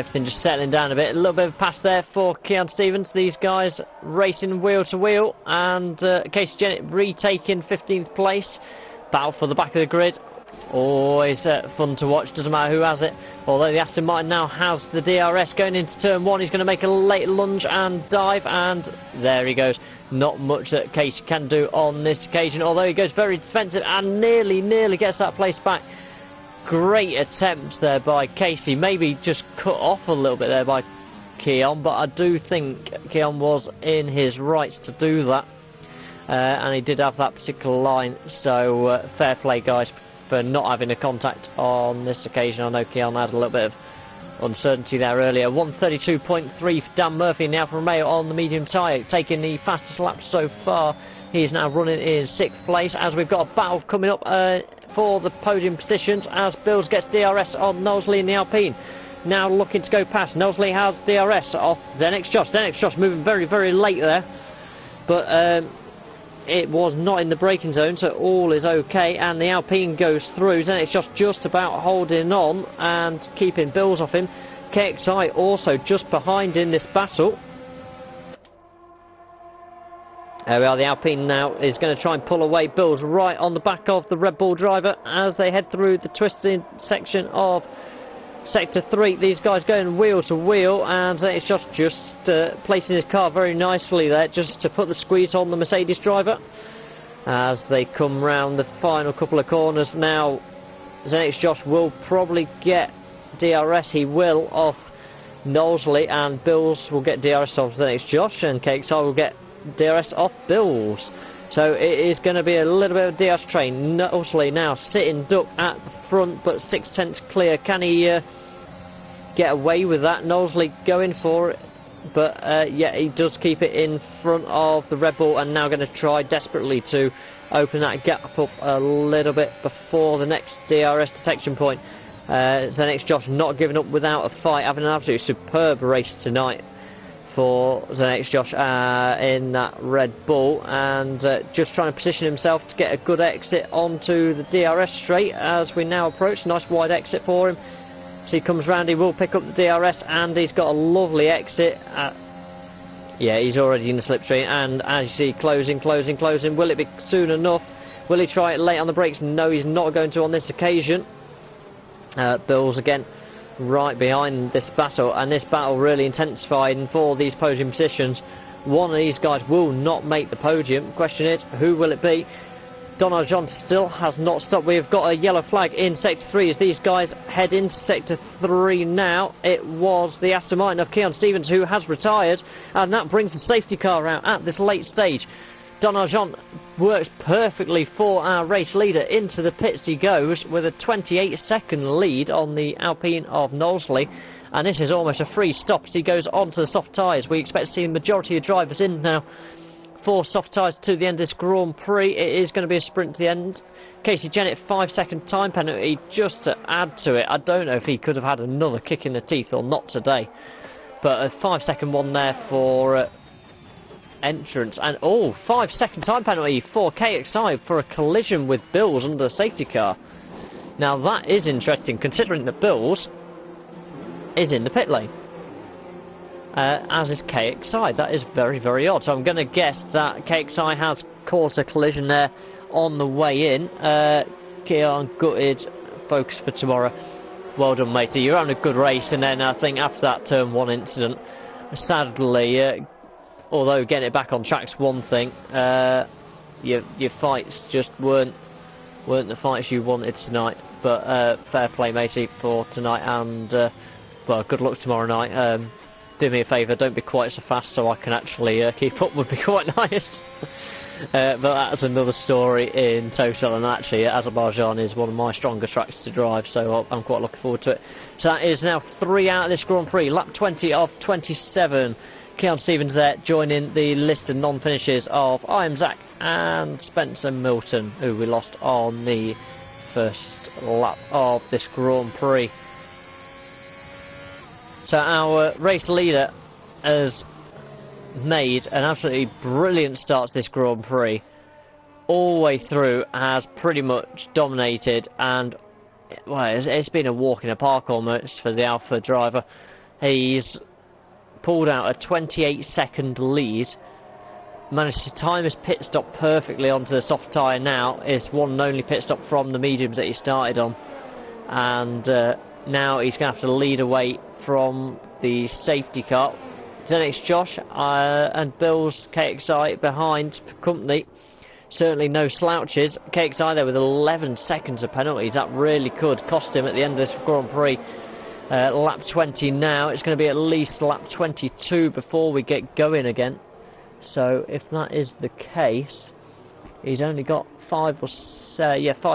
Everything just settling down a bit. A little bit of a pass there for Keon Stevens. These guys racing wheel to wheel, and Casey Jennett retaking 15th place. Battle for the back of the grid. Always fun to watch, doesn't matter who has it. Although the Aston Martin now has the DRS going into turn 1. He's going to make a late lunge and dive, and there he goes. Not much that Casey can do on this occasion, although he goes very defensive and nearly gets that place back. Great attempt there by Casey, maybe just cut off a little bit there by Keon, but I do think Keon was in his rights to do that, and he did have that particular line, so fair play guys for not having a contact on this occasion. I know Keon had a little bit of uncertainty there earlier. 132.3 for Dan Murphy, now for Romeo on the medium tyre, taking the fastest lap so far. He is now running in 6th place as we've got a battle coming up for the podium positions as Bills gets DRS on Knowsley in the Alpine. Now looking to go past. Knowsley has DRS off Zenix Josh. Zenix Josh moving very, very late there. But it was not in the braking zone, so all is okay. And the Alpine goes through. Zenix Josh just about holding on and keeping Bills off him. KXI also just behind in this battle. There we are, the Alpine now is going to try and pull away. Bills right on the back of the Red Bull driver as they head through the twisted section of Sector 3. These guys going wheel to wheel, and it's just placing his car very nicely there just to put the squeeze on the Mercedes driver as they come round the final couple of corners. Now Zenix Josh will probably get DRS, he will, off Knowsley, and Bills will get DRS off Zenix Josh, and KXI will get DRS off Bills. So it is going to be a little bit of a DRS train. Knowsley now sitting duck at the front, but 6/10 clear. Can he get away with that? Knowsley going for it, but yeah, he does keep it in front of the Red Bull, and now going to try desperately to open that gap up a little bit before the next DRS detection point. Zenix Josh not giving up without a fight, having an absolutely superb race tonight for Zenix Josh in that Red Bull, and just trying to position himself to get a good exit onto the DRS straight as we now approach. Nice wide exit for him. As he comes round, he will pick up the DRS, and he's got a lovely exit. Yeah, he's already in the slipstream, and as you see, closing. Will it be soon enough? Will he try it late on the brakes? No, he's not going to on this occasion. Bills again right behind this battle, and this battle really intensified for these podium positions. One of these guys will not make the podium. Question is, who will it be? Donald John still has not stopped. We've got a yellow flag in Sector 3 as these guys head into Sector 3 now. It was the Aston Martin of Keon Stevens who has retired, and that brings the safety car out at this late stage. Donald John works perfectly for our race leader. Into the pits he goes with a 28-second lead on the Alpine of Knowsley, and this is almost a free stop as he goes onto the soft tyres. We expect to see the majority of drivers in now for soft tyres to the end of this Grand Prix. It is going to be a sprint to the end. Casey Jennett, 5-second time penalty just to add to it. I don't know if he could have had another kick in the teeth or not today, but a 5-second one there for entrance, and 5-second time penalty for KXI for a collision with Bills under the safety car. Now that is interesting considering that Bills is in the pit lane, as is KXI. That is very, very odd. So I'm going to guess that KXI has caused a collision there on the way in. Keon gutted, focus for tomorrow. Well done, matey, you're having a good race. And then I think after that turn 1 incident, sadly, although getting it back on track's one thing, your fights just weren't the fights you wanted tonight. But fair play, matey, for tonight, and well, good luck tomorrow night. Do me a favour, don't be quite so fast so I can actually keep up, would be quite nice. But that's another story in total, and actually Azerbaijan is one of my stronger tracks to drive, so I'm quite looking forward to it. So that is now 3 out of this Grand Prix, lap 20 of 27. Keon Stevens there joining the list of non-finishes of I Am Zach and Spencer Milton, who we lost on the first lap of this Grand Prix. So our race leader has made an absolutely brilliant start to this Grand Prix. All the way through has pretty much dominated, and well, it's been a walk in the park almost for the Alpha driver. He's pulled out a 28-second lead, managed to time his pit stop perfectly onto the soft tyre. Now it's one and only pit stop from the mediums that he started on, and now he's going to have to lead away from the safety car. Zenix Josh and Bill's KXI behind for company. Certainly no slouches. KXI there with 11 seconds of penalties. That really could cost him at the end of this Grand Prix. Lap 20 now. It's going to be at least lap 22 before we get going again. So if that is the case, he's only got 5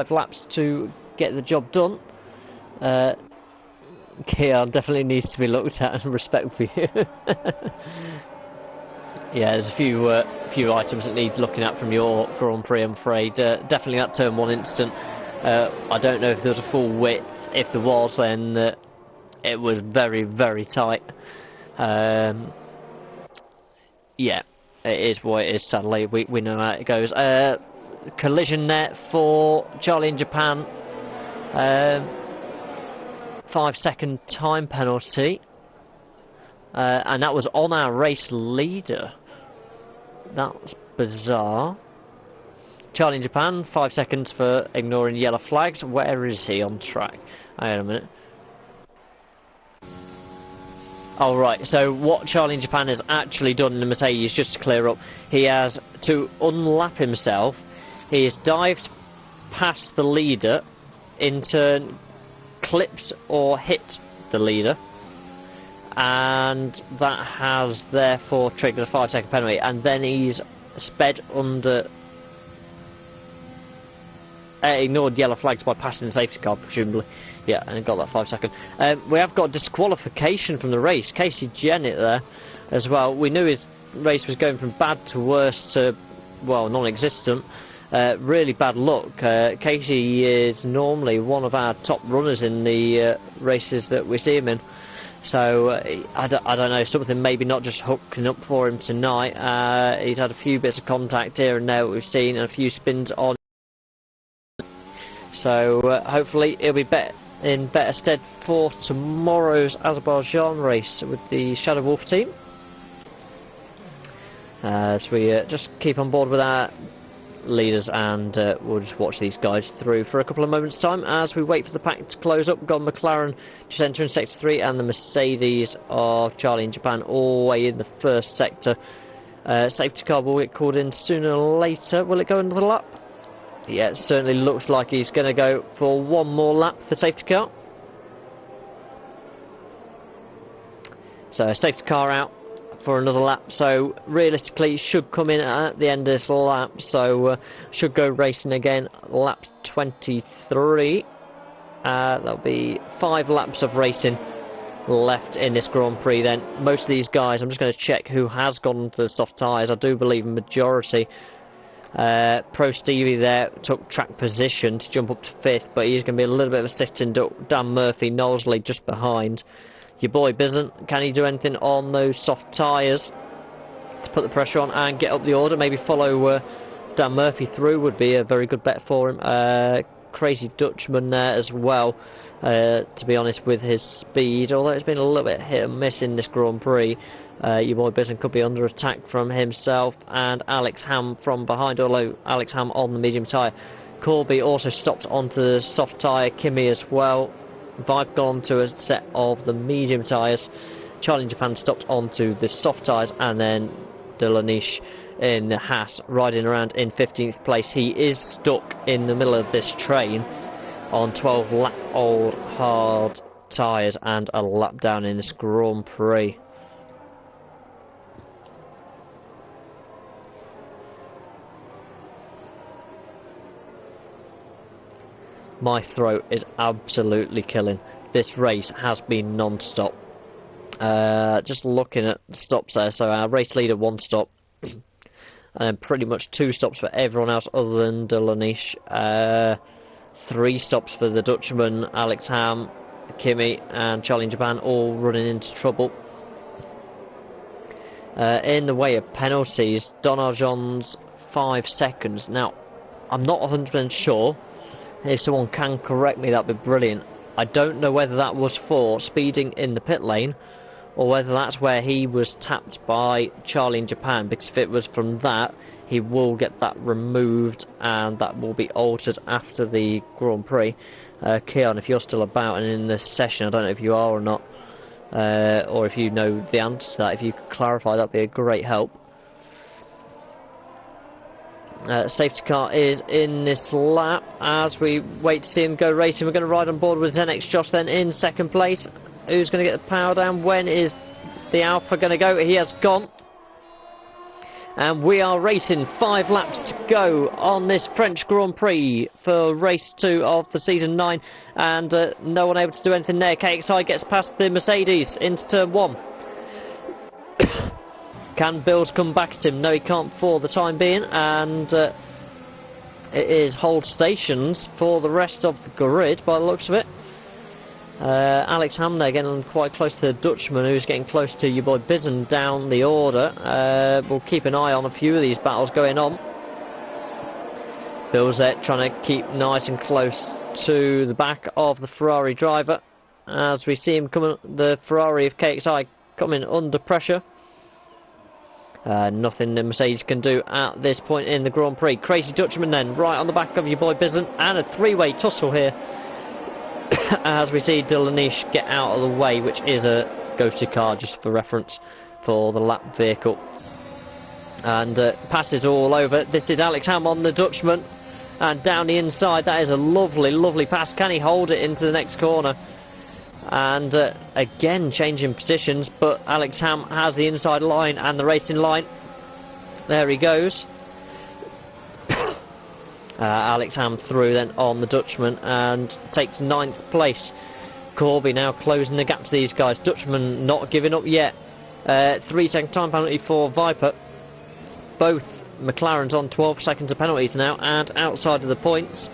laps to get the job done. Keon definitely needs to be looked at and respect for you. Yeah, there's a few items that need looking at from your Grand Prix, I'm afraid. Definitely that turn 1 incident. I don't know if there was a full width. If there was, then it was very, very tight. Yeah, it is what it is, sadly. We know how it goes. Collision net for Charlie in Japan. 5-second time penalty. And that was on our race leader. That was bizarre. Charlie in Japan, 5 seconds for ignoring yellow flags. Where is he on track? Hang on a minute. Oh, right. So what Charlie in Japan has actually done in the Mercedes, just to clear up, he has, to unlap himself, he has dived past the leader, in turn clips or hit the leader, and that has therefore triggered a 5-second penalty, and then he's sped under, ignored yellow flags by passing the safety car, presumably. Yeah, and got that 5-second. We have got disqualification from the race. Casey Jennett there as well. We knew his race was going from bad to worse to, well, non-existent. Really bad luck. Casey is normally one of our top runners in the races that we see him in. So, I don't know, something maybe not just hooking up for him tonight. He's had a few bits of contact here and there that we've seen, and a few spins on. So, hopefully he'll be in better stead for tomorrow's Azerbaijan race with the Shadow Wolf team. As we just keep on board with our leaders, and we'll just watch these guys through for a couple of moments time as we wait for the pack to close up. Got McLaren just entering sector 3, and the Mercedes of Charlie in Japan all the way in the first sector. Safety car will get called in sooner or later. Will it go another lap? Yeah, it certainly looks like he's going to go for one more lap, the safety car. So, safety car out for another lap. So, realistically, he should come in at the end of this lap. So, should go racing again, lap 23. There'll be 5 laps of racing left in this Grand Prix then. Most of these guys, I'm just going to check who has gone to the soft tyres. I do believe majority. Pro Stevie there took track position to jump up to 5th, but he's going to be a little bit of a sitting duck. Dan Murphy, Knowsley just behind. Your boy Bizant, can he do anything on those soft tyres to put the pressure on and get up the order? Maybe follow Dan Murphy through would be a very good bet for him. Crazy Dutchman there as well, to be honest, with his speed, although it's been a little bit hit and miss in this Grand Prix. Your boy Bizant could be under attack from himself, and Alex Ham from behind, although Alex Ham on the medium tyre. Corby also stopped onto the soft tyre, Kimi as well. Vibe gone to a set of the medium tyres. Charlie in Japan stopped onto the soft tyres, and then Delanish in the Haas riding around in 15th place. He is stuck in the middle of this train on 12 lap old hard tyres and a lap down in this Grand Prix. My throat is absolutely killing. This race has been non-stop. Just looking at stops there, so our race leader 1 stop, and then pretty much 2 stops for everyone else other than Delanish. 3 stops for the Dutchman, Alex Ham, Kimi and Charlie in Japan, all running into trouble. In the way of penalties, Don Arjon's 5 seconds. Now, I'm not 100% sure. If someone can correct me, that'd be brilliant. I don't know whether that was for speeding in the pit lane, or whether that's where he was tapped by Charlie in Japan, because if it was from that, he will get that removed, and that will be altered after the Grand Prix. Keon, if you're still about and in this session, I don't know if you are or not, or if you know the answer to that, if you could clarify, that'd be a great help. Safety car is in this lap as we wait to see him go racing. We're going to ride on board with Zenex Josh then in 2nd place. Who's going to get the power down? When is the Alpha going to go? He has gone. And we are racing 5 laps to go on this French Grand Prix for race 2 of the season 9. And no one able to do anything there. KXI gets past the Mercedes into turn 1. Can Bills come back at him? No, he can't for the time being. And it is hold stations for the rest of the grid by the looks of it. Alex Ham there getting quite close to the Dutchman, who's getting close to your boy Bizen down the order. We'll keep an eye on a few of these battles going on. Bills there trying to keep nice and close to the back of the Ferrari driver as we see him coming, the Ferrari of KXI coming under pressure. Nothing the Mercedes can do at this point in the Grand Prix. Crazy Dutchman then right on the back of your boy Bizen, and a 3-way tussle here as we see Delanish get out of the way, which is a ghosted car, just for reference, for the lap vehicle. And passes all over. This is Alex Ham on the Dutchman, and down the inside. That is a lovely, lovely pass. Can he hold it into the next corner? And again changing positions, but Alex Ham has the inside line and the racing line. There he goes. Alex Ham through then on the Dutchman and takes 9th place. Corby now closing the gap to these guys. Dutchman not giving up yet. 3-second time penalty for Viper. Both McLarens on 12 seconds of penalties now and outside of the points.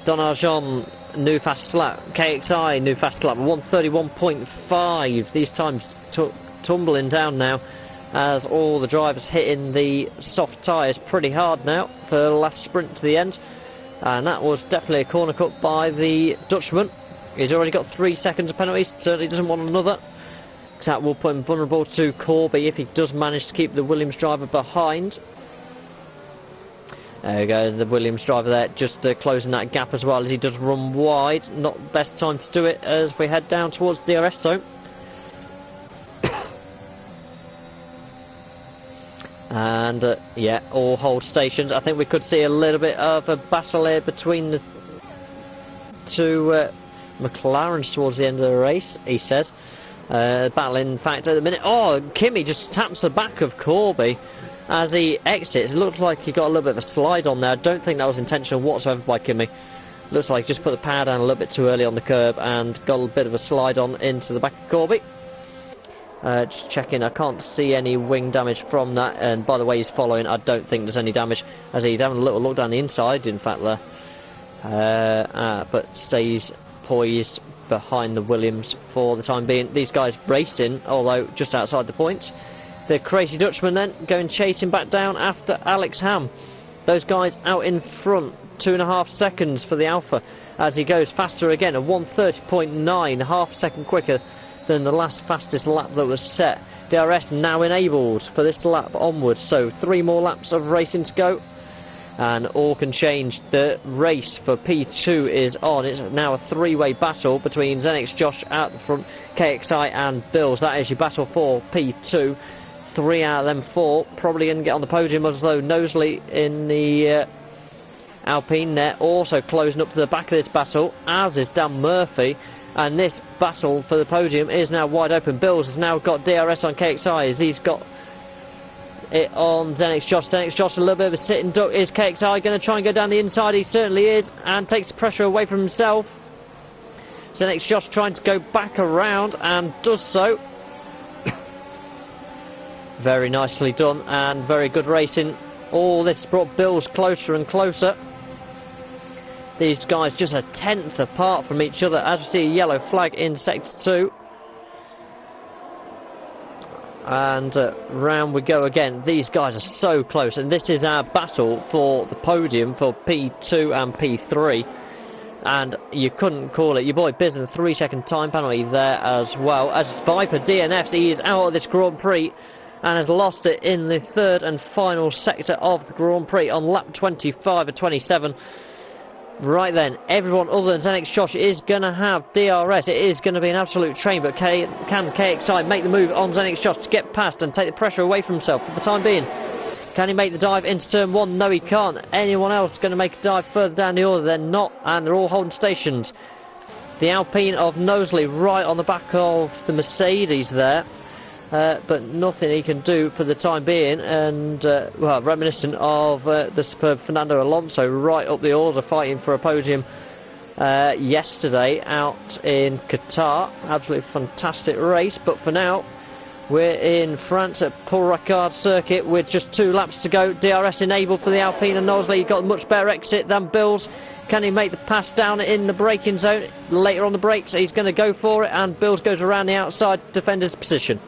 Donarjon, new fast lap. KXI, new fast lap. 131.5. These times tumbling down now, as all the drivers hitting the soft tyres pretty hard now for the last sprint to the end. And that was definitely a corner cut by the Dutchman. He's already got 3 seconds of penalties, certainly doesn't want another. That will put him vulnerable to Corby if he does manage to keep the Williams driver behind. There we go, the Williams driver there just closing that gap as well as he does run wide. Not the best time to do it as we head down towards the DRS zone. And yeah, all hold stations. I think we could see a little bit of a battle here between the two McLarens towards the end of the race, he says. Battle in fact at the minute. Oh, Kimmy just taps the back of Corby as he exits. It looked like he got a little bit of a slide on there. I don't think that was intentional whatsoever by Kimmy. Looks like he just put the power down a little bit too early on the curb and got a bit of a slide on into the back of Corby. Just checking, I can't see any wing damage from that, and by the way he's following, I don't think there's any damage as he's having a little look down the inside in fact there, but stays poised behind the Williams for the time being. These guys racing, although just outside the points. The Crazy Dutchman then going chasing back down after Alex Ham. Those guys out in front, 2.5 seconds for the Alpha as he goes faster again, a 1:30.9, half a second quicker than the last fastest lap that was set. DRS now enabled for this lap onwards, so 3 more laps of racing to go and all can change. The race for P2 is on. It's now a 3-way battle between Zenix Josh at the front, KXI and Bills. That is your battle for P2. 3 out of them 4 probably going to get on the podium, as though Knowsley in the Alpine there also closing up to the back of this battle, as is Dan Murphy. And this battle for the podium is now wide open. Bills has now got DRS on KXI as he's got it on Zenix Josh. Zenix Josh a little bit of a sitting duck. Is KXI going to try and go down the inside? He certainly is, and takes the pressure away from himself. Zenix Josh trying to go back around and does so. Very nicely done and very good racing. All this brought Bills closer and closer. These guys just a 10th apart from each other as we see a yellow flag in Sector 2. And round we go again. These guys are so close, and this is our battle for the podium for P2 and P3. And you couldn't call it. Your boy Bizen, 3-second time penalty there as well. As Viper DNFs, he is out of this Grand Prix and has lost it in the 3rd and final sector of the Grand Prix on lap 25 of 27. Right then, everyone other than Zenix Josh is going to have DRS. It is going to be an absolute train, but can KXI make the move on Zenix Josh to get past and take the pressure away from himself for the time being? Can he make the dive into turn 1? No, he can't. Anyone else going to make a dive further down the order? They're not, and they're all holding stations. The Alpine of Knowsley right on the back of the Mercedes there. but nothing he can do for the time being, and well, reminiscent of the superb Fernando Alonso right up the order, fighting for a podium yesterday out in Qatar. Absolutely fantastic race, but for now we're in France at Paul Ricard circuit with just 2 laps to go. DRS enabled for the Alpine, and Knowsley got a much better exit than Bills. Can he make the pass down in the braking zone? Later on the brakes, he's going to go for it, and Bills goes around the outside defender's position.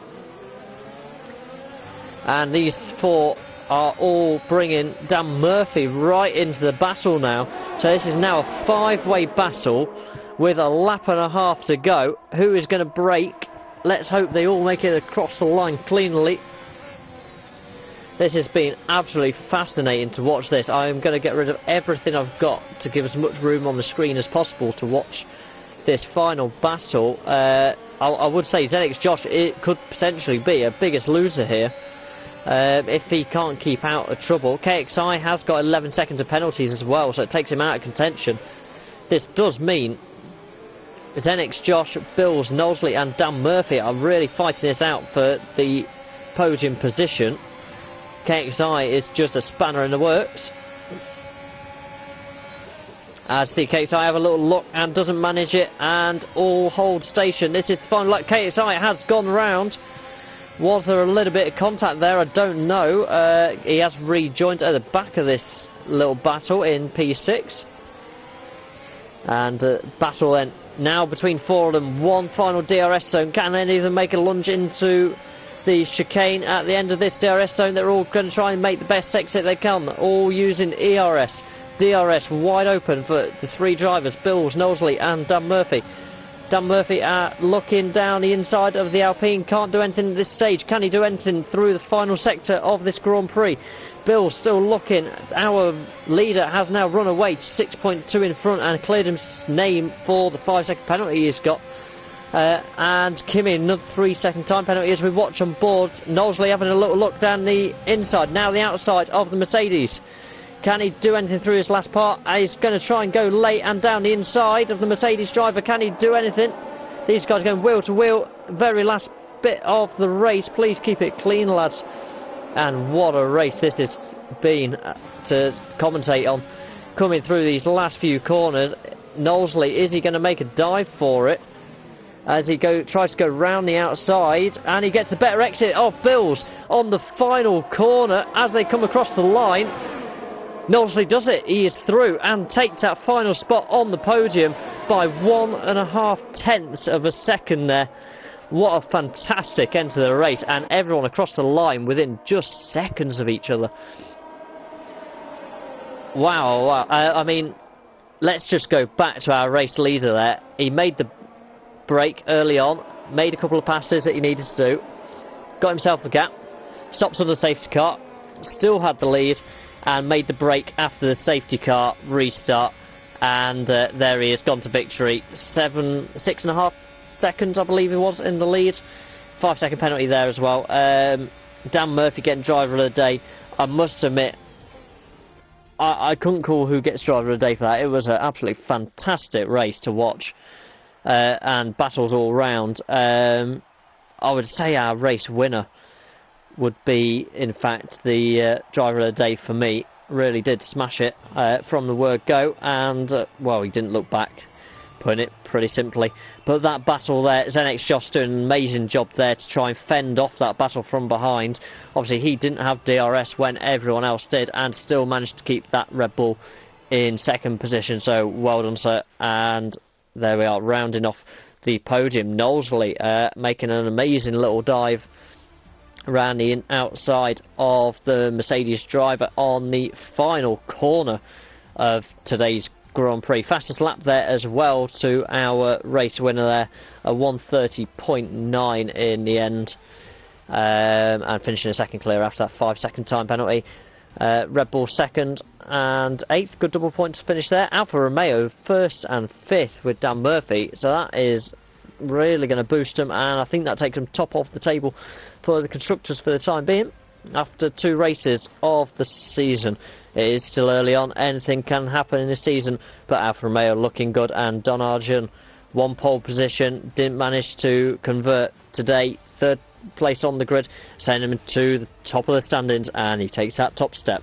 And these 4 are all bringing Dan Murphy right into the battle now. So this is now a 5-way battle with a lap and a half to go. Who is going to break? Let's hope they all make it across the line cleanly. This has been absolutely fascinating to watch this. I am going to get rid of everything I've got to give as much room on the screen as possible to watch this final battle. I would say Zenix Josh, it could potentially be a biggest loser here. If he can't keep out of trouble. KXI has got 11 seconds of penalties as well, so it takes him out of contention. This does mean Zenix Josh, Bills, Knowsley and Dan Murphy are really fighting this out for the podium position. KXI is just a spanner in the works. As see KXI have a little look and doesn't manage it, and all hold station. This is the final lap. KXI has gone round. Was there a little bit of contact there? I don't know. He has rejoined at the back of this little battle in P6. And battle then now between 4 of them. One final DRS zone. Can any of them make a lunge into the chicane at the end of this DRS zone? They're all going to try and make the best exit they can. All using ERS. DRS wide open for the 3 drivers. Bills, Knowsley and Dan Murphy. Dan Murphy looking down the inside of the Alpine, can't do anything at this stage. Can he do anything through the final sector of this Grand Prix? Bill still looking. Our leader has now run away to 6.2 in front and cleared his name for the 5-second penalty he's got. And Kimi another 3-second time penalty as we watch on board. Knowsley having a little look down the inside, now the outside of the Mercedes. Can he do anything through his last part? He's going to try and go late and down the inside of the Mercedes driver. Can he do anything? These guys are going wheel to wheel. Very last bit of the race. Please keep it clean, lads. And what a race this has been to commentate on. Coming through these last few corners. Knowsley, is he going to make a dive for it? As he tries to go round the outside, and he gets the better exit of Bills on the final corner as they come across the line. Knowsley does it, he is through and takes that final spot on the podium by 1.5 tenths of a second there. What a fantastic end to the race, and everyone across the line within just seconds of each other. Wow, wow. I mean, let's just go back to our race leader there. He made the break early on, made a couple of passes that he needed to do, got himself a gap, stops on the safety car, still had the lead, and made the break after the safety car restart, and there he is, gone to victory. 6.5 seconds, I believe it was, in the lead. 5-second penalty there as well. Dan Murphy getting driver of the day. I must admit, I couldn't call who gets driver of the day for that. It was an absolutely fantastic race to watch, and battles all round. I would say our race winner would be, in fact, the driver of the day for me. Really did smash it from the word go, and, well, he didn't look back, putting it pretty simply. But that battle there, Zenix Josh doing an amazing job there to try and fend off that battle from behind. Obviously, he didn't have DRS when everyone else did, and still managed to keep that Red Bull in second position, so well done, sir. And there we are, rounding off the podium. Knowsley making an amazing little dive around the outside of the Mercedes driver on the final corner of today's Grand Prix. Fastest lap there as well to our race winner there, a 1:30.9 in the end, and finishing a second clear after that 5-second time penalty. Red Bull second and 8th, good double points to finish there. Alfa Romeo 1st and 5th with Dan Murphy, so that is really going to boost them, and I think that takes them top of the table for the constructors for the time being after 2 races of the season. It is still early on, anything can happen in this season, but Alfa Romeo looking good, and Don Arjun, 1 pole position, didn't manage to convert today. 3rd place on the grid, sending him to the top of the standings, and he takes that top step.